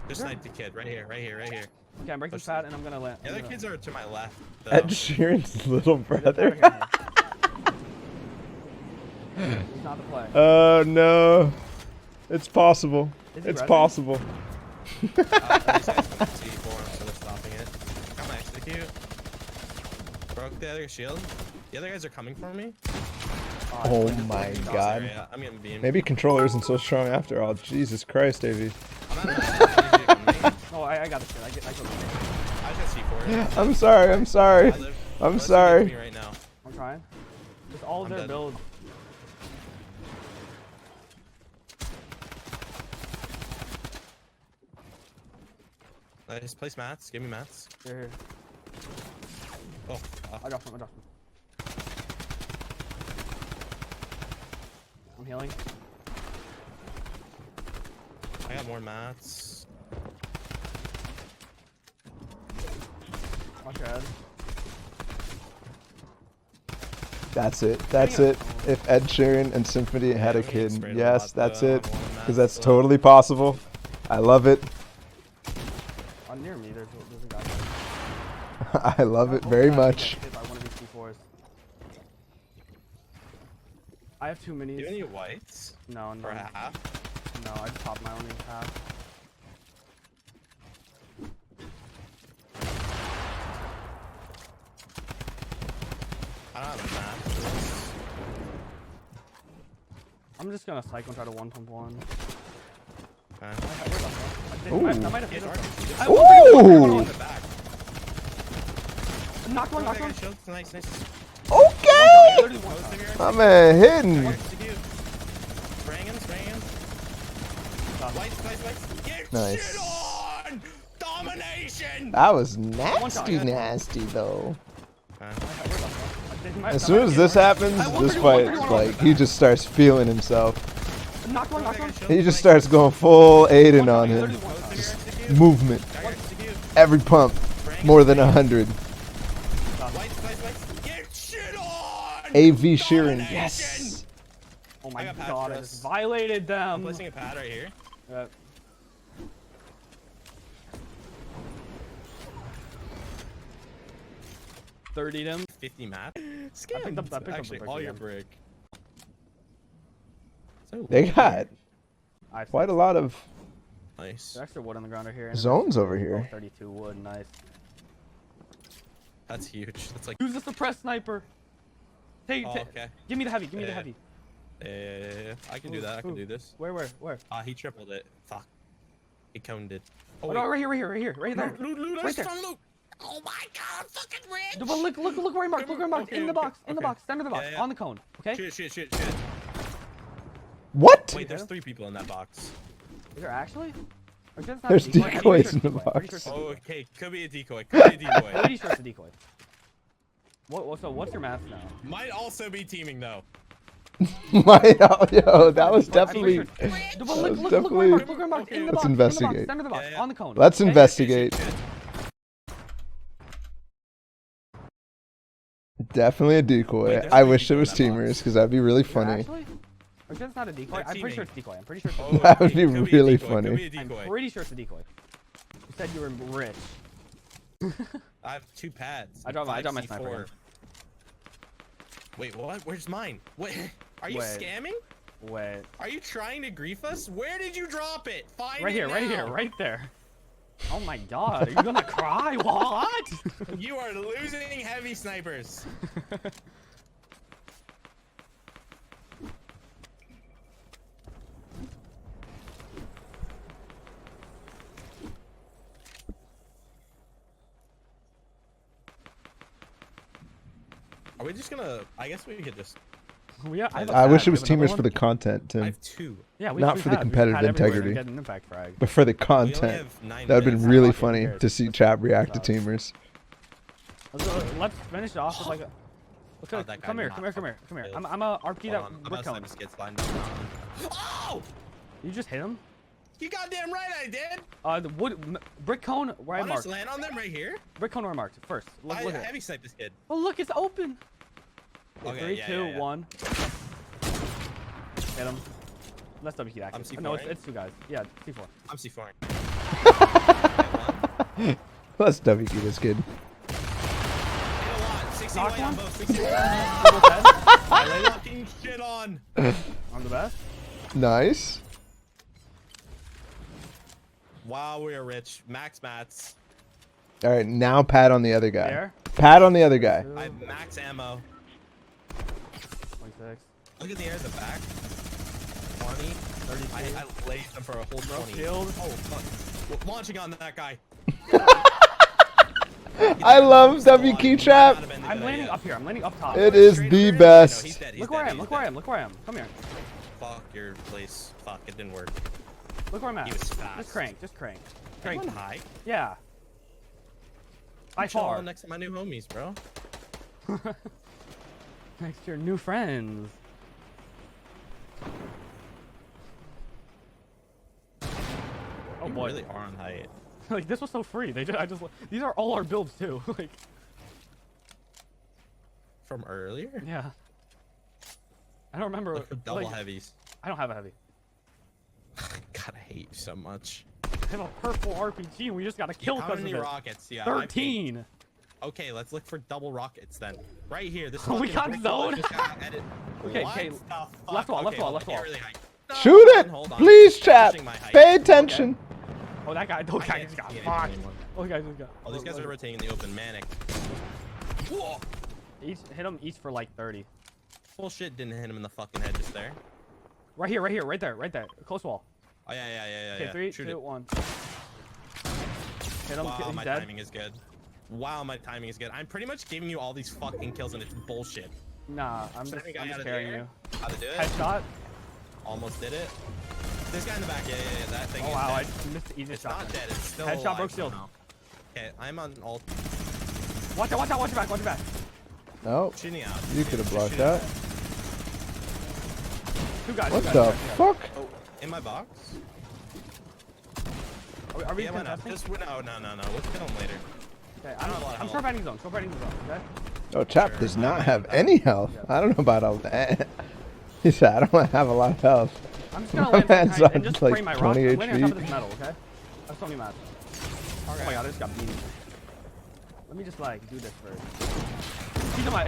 Speaker 2: Just sniped the kid. Right here, right here, right here.
Speaker 3: Okay, I'm breaking this pad and I'm gonna land.
Speaker 2: The other kids are to my left. Though.
Speaker 1: Ed Sheeran's little brother.
Speaker 3: He's not the play.
Speaker 1: Oh no. It's possible. It's
Speaker 3: ready?
Speaker 1: possible.
Speaker 2: These guys can see for him, so they're stopping it. I'm gonna execute. Broke the other shield. The other guys are coming for me.
Speaker 1: Oh my god.
Speaker 2: Area. I'm getting beamed.
Speaker 1: Maybe controller isn't so strong after all. Jesus Christ, Davey.
Speaker 2: I'm not
Speaker 3: Oh, I got this shit. I got
Speaker 2: C4.
Speaker 1: I'm sorry, I'm sorry. I'm sorry.
Speaker 2: Right now.
Speaker 3: I'm trying. Just all of
Speaker 2: I'm
Speaker 3: their
Speaker 2: dead.
Speaker 3: builds.
Speaker 2: Nice. Place mats. Give me mats.
Speaker 3: Here.
Speaker 2: Oh.
Speaker 3: I dropped him. I'm healing.
Speaker 2: I got more mats.
Speaker 3: Watch your head.
Speaker 1: That's it. That's it. If Ed Sheeran and Symphony had a kid, yes, that's it. Because that's totally possible. I love it.
Speaker 3: Near me, there's a guy.
Speaker 1: I love it very much.
Speaker 3: I want to be C4s. I have 2 minis.
Speaker 2: Do you have any whites?
Speaker 3: No,
Speaker 2: For half?
Speaker 3: No, I just popped my only half.
Speaker 2: I don't have a map.
Speaker 3: I'm just gonna cycle and try to 1-1.
Speaker 2: Okay.
Speaker 1: Ooh.
Speaker 3: I might have hit him.
Speaker 1: Ooh!
Speaker 3: Knock one.
Speaker 2: Nice.
Speaker 1: Okay!
Speaker 3: Literally one shot.
Speaker 1: My man hitting.
Speaker 2: Spraying him. Whites. Get
Speaker 1: Nice.
Speaker 2: shit on! Domination!
Speaker 1: That was nasty though.
Speaker 3: I
Speaker 1: As soon as this happens, this fight, like, he just starts feeling himself.
Speaker 3: Knock one.
Speaker 1: He just starts going full Aiden on him. Just movement. Every pump, more than 100.
Speaker 2: Get shit on!
Speaker 1: AV Sheeran, yes!
Speaker 3: Oh my
Speaker 2: I got patch
Speaker 3: god, I
Speaker 2: stress.
Speaker 3: just violated
Speaker 2: I'm
Speaker 3: them.
Speaker 2: placing a pad right here.
Speaker 3: Uh, $30 them.
Speaker 2: 50 mats.
Speaker 3: I picked up the
Speaker 2: Actually,
Speaker 3: brick
Speaker 2: all your
Speaker 3: again.
Speaker 2: brick. So
Speaker 1: They got
Speaker 3: I
Speaker 1: quite a lot of
Speaker 2: nice.
Speaker 3: There's extra wood on the ground right here.
Speaker 1: zones over here.
Speaker 3: 32 wood, nice.
Speaker 2: That's huge. That's like.
Speaker 3: Use the suppressed sniper. Take,
Speaker 2: Oh,
Speaker 3: take-
Speaker 2: okay.
Speaker 3: Give me the heavy. Give me the
Speaker 2: Yeah.
Speaker 3: heavy.
Speaker 2: I can do that. I can do this.
Speaker 3: Where?
Speaker 2: He tripled it. Fuck. He coned it.
Speaker 3: Oh, no, right here, right there.
Speaker 2: Loot,
Speaker 3: Right there.
Speaker 2: loot. Oh my god, I'm fucking rich!
Speaker 3: Well, look where I marked. Look where I marked.
Speaker 2: Okay,
Speaker 3: In the box.
Speaker 2: okay,
Speaker 3: In the
Speaker 2: okay.
Speaker 3: box. Center of the box.
Speaker 2: Yeah.
Speaker 3: On the cone. Okay.
Speaker 2: Shit.
Speaker 1: What?
Speaker 2: Wait, there's 3 people in that box.
Speaker 3: Is there actually? Or is that not
Speaker 1: There's
Speaker 3: a decoy?
Speaker 1: decoys
Speaker 3: I'm
Speaker 1: in the
Speaker 3: pretty sure it's a decoy.
Speaker 1: box.
Speaker 3: Pretty sure it's a
Speaker 2: Oh,
Speaker 3: decoy.
Speaker 2: okay. Could be a decoy. Could be a decoy.
Speaker 3: Pretty sure it's a decoy. So what's your math now?
Speaker 2: Might also be teaming though.
Speaker 1: Yo, that was definitely.
Speaker 3: Look where I
Speaker 1: definitely-
Speaker 3: marked. Look where I marked. In the
Speaker 1: Let's
Speaker 3: box.
Speaker 1: investigate.
Speaker 3: In the box. Center of the box.
Speaker 2: Yeah.
Speaker 3: On the cone.
Speaker 1: Let's
Speaker 3: okay?
Speaker 1: investigate. Definitely a decoy.
Speaker 2: Wait, there's
Speaker 1: I
Speaker 2: three
Speaker 1: wish it
Speaker 2: people in
Speaker 1: was
Speaker 2: that box.
Speaker 1: teamers because that'd be really
Speaker 3: Is there
Speaker 1: funny.
Speaker 3: actually? Or is that not a decoy?
Speaker 2: They're
Speaker 3: I'm pretty sure
Speaker 2: teaming.
Speaker 3: it's a decoy. I'm pretty sure it's a
Speaker 2: Oh,
Speaker 3: decoy.
Speaker 1: That would
Speaker 2: okay,
Speaker 1: be
Speaker 2: could
Speaker 1: really
Speaker 2: a decoy,
Speaker 1: funny.
Speaker 2: Could be a
Speaker 3: I'm
Speaker 2: decoy.
Speaker 3: pretty sure it's a decoy. You said you were rich.
Speaker 2: I have 2 pads.
Speaker 3: I dropped my
Speaker 2: 5
Speaker 3: sniper
Speaker 2: C4.
Speaker 3: again.
Speaker 2: Wait, what? Where's mine? Wait, are you
Speaker 3: Wait.
Speaker 2: scamming?
Speaker 3: Wait.
Speaker 2: Are you trying to grief us? Where did you drop it? Find
Speaker 3: Right
Speaker 2: it
Speaker 3: here, right here,
Speaker 2: now.
Speaker 3: right there. Oh my god, are you gonna cry? What?
Speaker 2: You are losing heavy snipers. Are we just gonna? I guess we could just.
Speaker 3: Yeah,
Speaker 1: I wish it was teamers for the content,
Speaker 2: I
Speaker 1: Tim.
Speaker 2: have 2.
Speaker 3: Yeah,
Speaker 1: not for the competitive integrity.
Speaker 3: Get an impact frag.
Speaker 1: But for the
Speaker 2: We only
Speaker 1: content.
Speaker 2: have 9
Speaker 1: That would have been
Speaker 2: minutes.
Speaker 1: really
Speaker 3: fucking
Speaker 1: funny
Speaker 3: cares.
Speaker 1: to see Chap react to teamers.
Speaker 3: Let's finish it off with like a.
Speaker 2: Oh, that guy
Speaker 3: Come
Speaker 2: did
Speaker 3: here,
Speaker 2: not
Speaker 3: come here, come here,
Speaker 2: fucking
Speaker 3: come here.
Speaker 2: fail.
Speaker 3: I'm a RP
Speaker 2: Hold
Speaker 3: that
Speaker 2: on, I'm
Speaker 3: brick
Speaker 2: about
Speaker 3: cone.
Speaker 2: to skits line. Oh!
Speaker 3: You just hit him?
Speaker 2: You goddamn right I did.
Speaker 3: The wood brick cone where I
Speaker 2: I'll just
Speaker 3: marked.
Speaker 2: land on them right here.
Speaker 3: Brick cone where I marked first. Look
Speaker 2: I
Speaker 3: at it.
Speaker 2: heavy snipe this kid.
Speaker 3: Oh look, it's open.
Speaker 2: Okay,
Speaker 3: 3,
Speaker 2: yeah,
Speaker 3: 2,
Speaker 2: yeah, yeah.
Speaker 3: 1. Hit him. Let's double key that.
Speaker 2: I'm
Speaker 3: No,
Speaker 2: C4ing.
Speaker 3: it's 2 guys. Yeah, C4.
Speaker 2: I'm C4ing.
Speaker 1: Let's W key this kid.
Speaker 2: Hit a lot. 60
Speaker 3: Knock
Speaker 2: white on
Speaker 3: one.
Speaker 2: both. 60 white on
Speaker 3: Double dead.
Speaker 2: both. I fucking shit on.
Speaker 3: I'm the best.
Speaker 1: Nice.
Speaker 2: Wow, we are rich. Max mats.
Speaker 1: All right, now pat on the other guy.
Speaker 3: There.
Speaker 1: Pat on the other guy.
Speaker 3: 2,
Speaker 2: I have max ammo.
Speaker 3: 26.
Speaker 2: Look at the air at the back. 20.
Speaker 3: 32.
Speaker 2: I laid them for a whole 20.
Speaker 3: Shield.
Speaker 2: Oh, fuck. Launching on that guy.
Speaker 1: I love W key trap.
Speaker 3: I'm landing up here. I'm landing up top.
Speaker 1: It is the
Speaker 2: No,
Speaker 1: best.
Speaker 2: he's dead. He's
Speaker 3: Look where I
Speaker 2: dead,
Speaker 3: am.
Speaker 2: he's
Speaker 3: Look where I
Speaker 2: dead.
Speaker 3: am. Look where I am. Come here.
Speaker 2: Fuck your place. Fuck, it didn't work.
Speaker 3: Look where I'm at.
Speaker 2: He was fast.
Speaker 3: Just crank. Just crank.
Speaker 2: Crank
Speaker 3: Crank.
Speaker 2: high.
Speaker 3: Yeah. By
Speaker 2: Chilling
Speaker 3: far.
Speaker 2: next to my new homies, bro.
Speaker 3: Next to your new friends. Oh
Speaker 2: You
Speaker 3: boy.
Speaker 2: really are on height.
Speaker 3: Like this was so free. These are all our builds too. Like
Speaker 2: From earlier?
Speaker 3: yeah. I don't remember.
Speaker 2: Look for double
Speaker 3: like,
Speaker 2: heavies.
Speaker 3: I don't have a heavy.
Speaker 2: God, I hate you so much.
Speaker 3: I have a purple RPG and we just got to kill
Speaker 2: How
Speaker 3: because
Speaker 2: many
Speaker 3: of it.
Speaker 2: rockets? Yeah. I think-
Speaker 3: 13.
Speaker 2: Okay, let's look for double rockets then. Right here. This
Speaker 3: We
Speaker 2: fucking
Speaker 3: got
Speaker 2: brick
Speaker 3: zoned.
Speaker 2: wall just got edit-
Speaker 3: Okay,
Speaker 2: What
Speaker 3: okay,
Speaker 2: the fuck?
Speaker 3: left wall, left
Speaker 2: Okay,
Speaker 3: wall,
Speaker 2: hold
Speaker 3: left
Speaker 2: on,
Speaker 3: wall.
Speaker 2: get really high. No,
Speaker 1: Shoot it,
Speaker 2: hold on.
Speaker 1: please, Chap.
Speaker 2: Pushing my height.
Speaker 1: Pay attention.
Speaker 3: Oh, that guy. Those
Speaker 2: I
Speaker 3: guys
Speaker 2: can't
Speaker 3: just got
Speaker 2: see anything
Speaker 3: fucked.
Speaker 2: anymore.
Speaker 3: Oh, guys just got.
Speaker 2: Oh, these guys are rotating in the open. Manic. Whoa!
Speaker 3: Each hit them each for like 30.
Speaker 2: Bullshit didn't hit him in the fucking head just there.
Speaker 3: Right here, right there. Close wall.
Speaker 2: Oh, yeah.
Speaker 3: Okay, 3,
Speaker 2: Shoot
Speaker 3: 2,
Speaker 2: it.
Speaker 3: 1. Hit him.
Speaker 2: Wow,
Speaker 3: He's
Speaker 2: my
Speaker 3: dead.
Speaker 2: timing is good. Wow, my timing is good. I'm pretty much giving you all these fucking kills and it's bullshit.
Speaker 3: Nah, I'm
Speaker 2: Should I
Speaker 3: just,
Speaker 2: think I
Speaker 3: I'm
Speaker 2: gotta
Speaker 3: just
Speaker 2: do
Speaker 3: carrying
Speaker 2: it?
Speaker 3: you.
Speaker 2: How to do it?
Speaker 3: Headshot.
Speaker 2: Almost did it. This guy in the back, yeah. That thing
Speaker 3: Oh
Speaker 2: is
Speaker 3: wow, I
Speaker 2: dead.
Speaker 3: missed the easiest
Speaker 2: It's
Speaker 3: shot.
Speaker 2: not dead, it's still
Speaker 3: Headshot
Speaker 2: alive
Speaker 3: broke shield.
Speaker 2: somehow. Okay, I'm on ult.
Speaker 3: Watch out, watch your back.
Speaker 1: No,
Speaker 2: Shooting out.
Speaker 1: you could have
Speaker 2: Just
Speaker 1: blocked
Speaker 2: shooting
Speaker 1: that.
Speaker 2: out.
Speaker 3: 2 guys.
Speaker 1: What
Speaker 3: 2 guys,
Speaker 1: the
Speaker 3: 2 guys.
Speaker 1: fuck?
Speaker 2: Oh, in my box?
Speaker 3: Are we
Speaker 2: Yeah, why not?
Speaker 3: contesting?
Speaker 2: Just, no. We'll kill him later.
Speaker 3: Okay,
Speaker 2: I don't have a lot of
Speaker 3: I'm
Speaker 2: health.
Speaker 3: short batting zone, okay?
Speaker 1: Oh, Chap
Speaker 2: Sure,
Speaker 1: does
Speaker 2: I
Speaker 1: not
Speaker 2: might
Speaker 1: have
Speaker 2: have
Speaker 1: any health. I don't know about all that. He said, I don't have a lot of health.
Speaker 3: I'm just gonna
Speaker 1: My
Speaker 3: land
Speaker 1: man's
Speaker 3: and
Speaker 1: on
Speaker 3: just
Speaker 1: like
Speaker 3: spray my rock.
Speaker 1: 20
Speaker 3: I'm landing on top of
Speaker 1: HP.
Speaker 3: this metal, okay? That's so many mad. Oh my god, I just got beaten. Let me just like do this first. He's on my.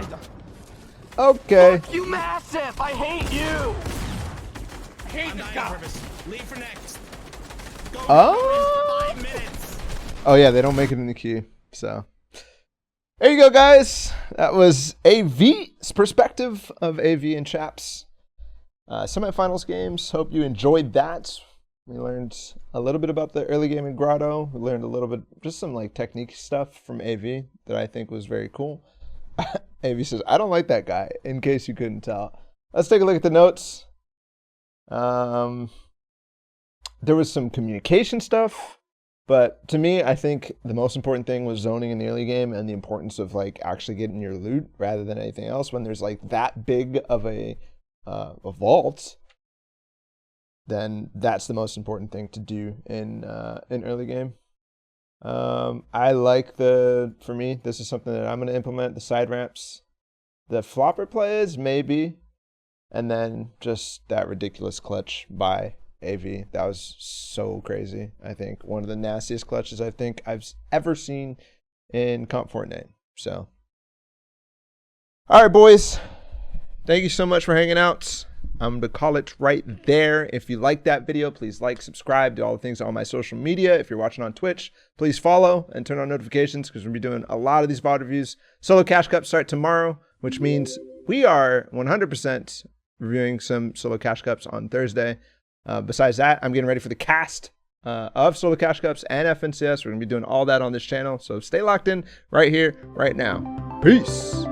Speaker 1: Okay.
Speaker 3: You massive! I hate you! I hate
Speaker 2: I'm
Speaker 3: this
Speaker 2: dying on
Speaker 3: guy!
Speaker 2: purpose. Leave for next. Go
Speaker 1: Oh.
Speaker 2: 5 minutes.
Speaker 1: Oh yeah, they don't make it in the queue. So there you go, guys. That was AV's perspective of AV and Chap's semifinals games. Hope you enjoyed that. We learned a little bit about the early game in Grotto. We learned a little bit, just some like technique stuff from AV that I think was very cool. AV says, I don't like that guy, in case you couldn't tell. Let's take a look at the notes. There was some communication stuff, but to me, I think the most important thing was zoning in the early game and the importance of like actually getting your loot rather than anything else. When there's like that big of a vault, then that's the most important thing to do in early game. I like for me, this is something that I'm going to implement, the side ramps. The flopper plays, maybe. And then just that ridiculous clutch by AV. That was so crazy. I think one of the nastiest clutches I think I've ever seen in Comp Fortnite. So, all right, boys. Thank you so much for hanging out. I'm going to call it right there. If you like that video, please like, subscribe, do all the things on my social media. If you're watching on Twitch, please follow and turn on notifications because we'll be doing a lot of these VOD reviews. Solo Cash Cups start tomorrow, which means we are 100% reviewing some Solo Cash Cups on Thursday. Besides that, I'm getting ready for the cast of Solo Cash Cups and FNCS. We're going to be doing all that on this channel. So stay locked in right here, right now. Peace.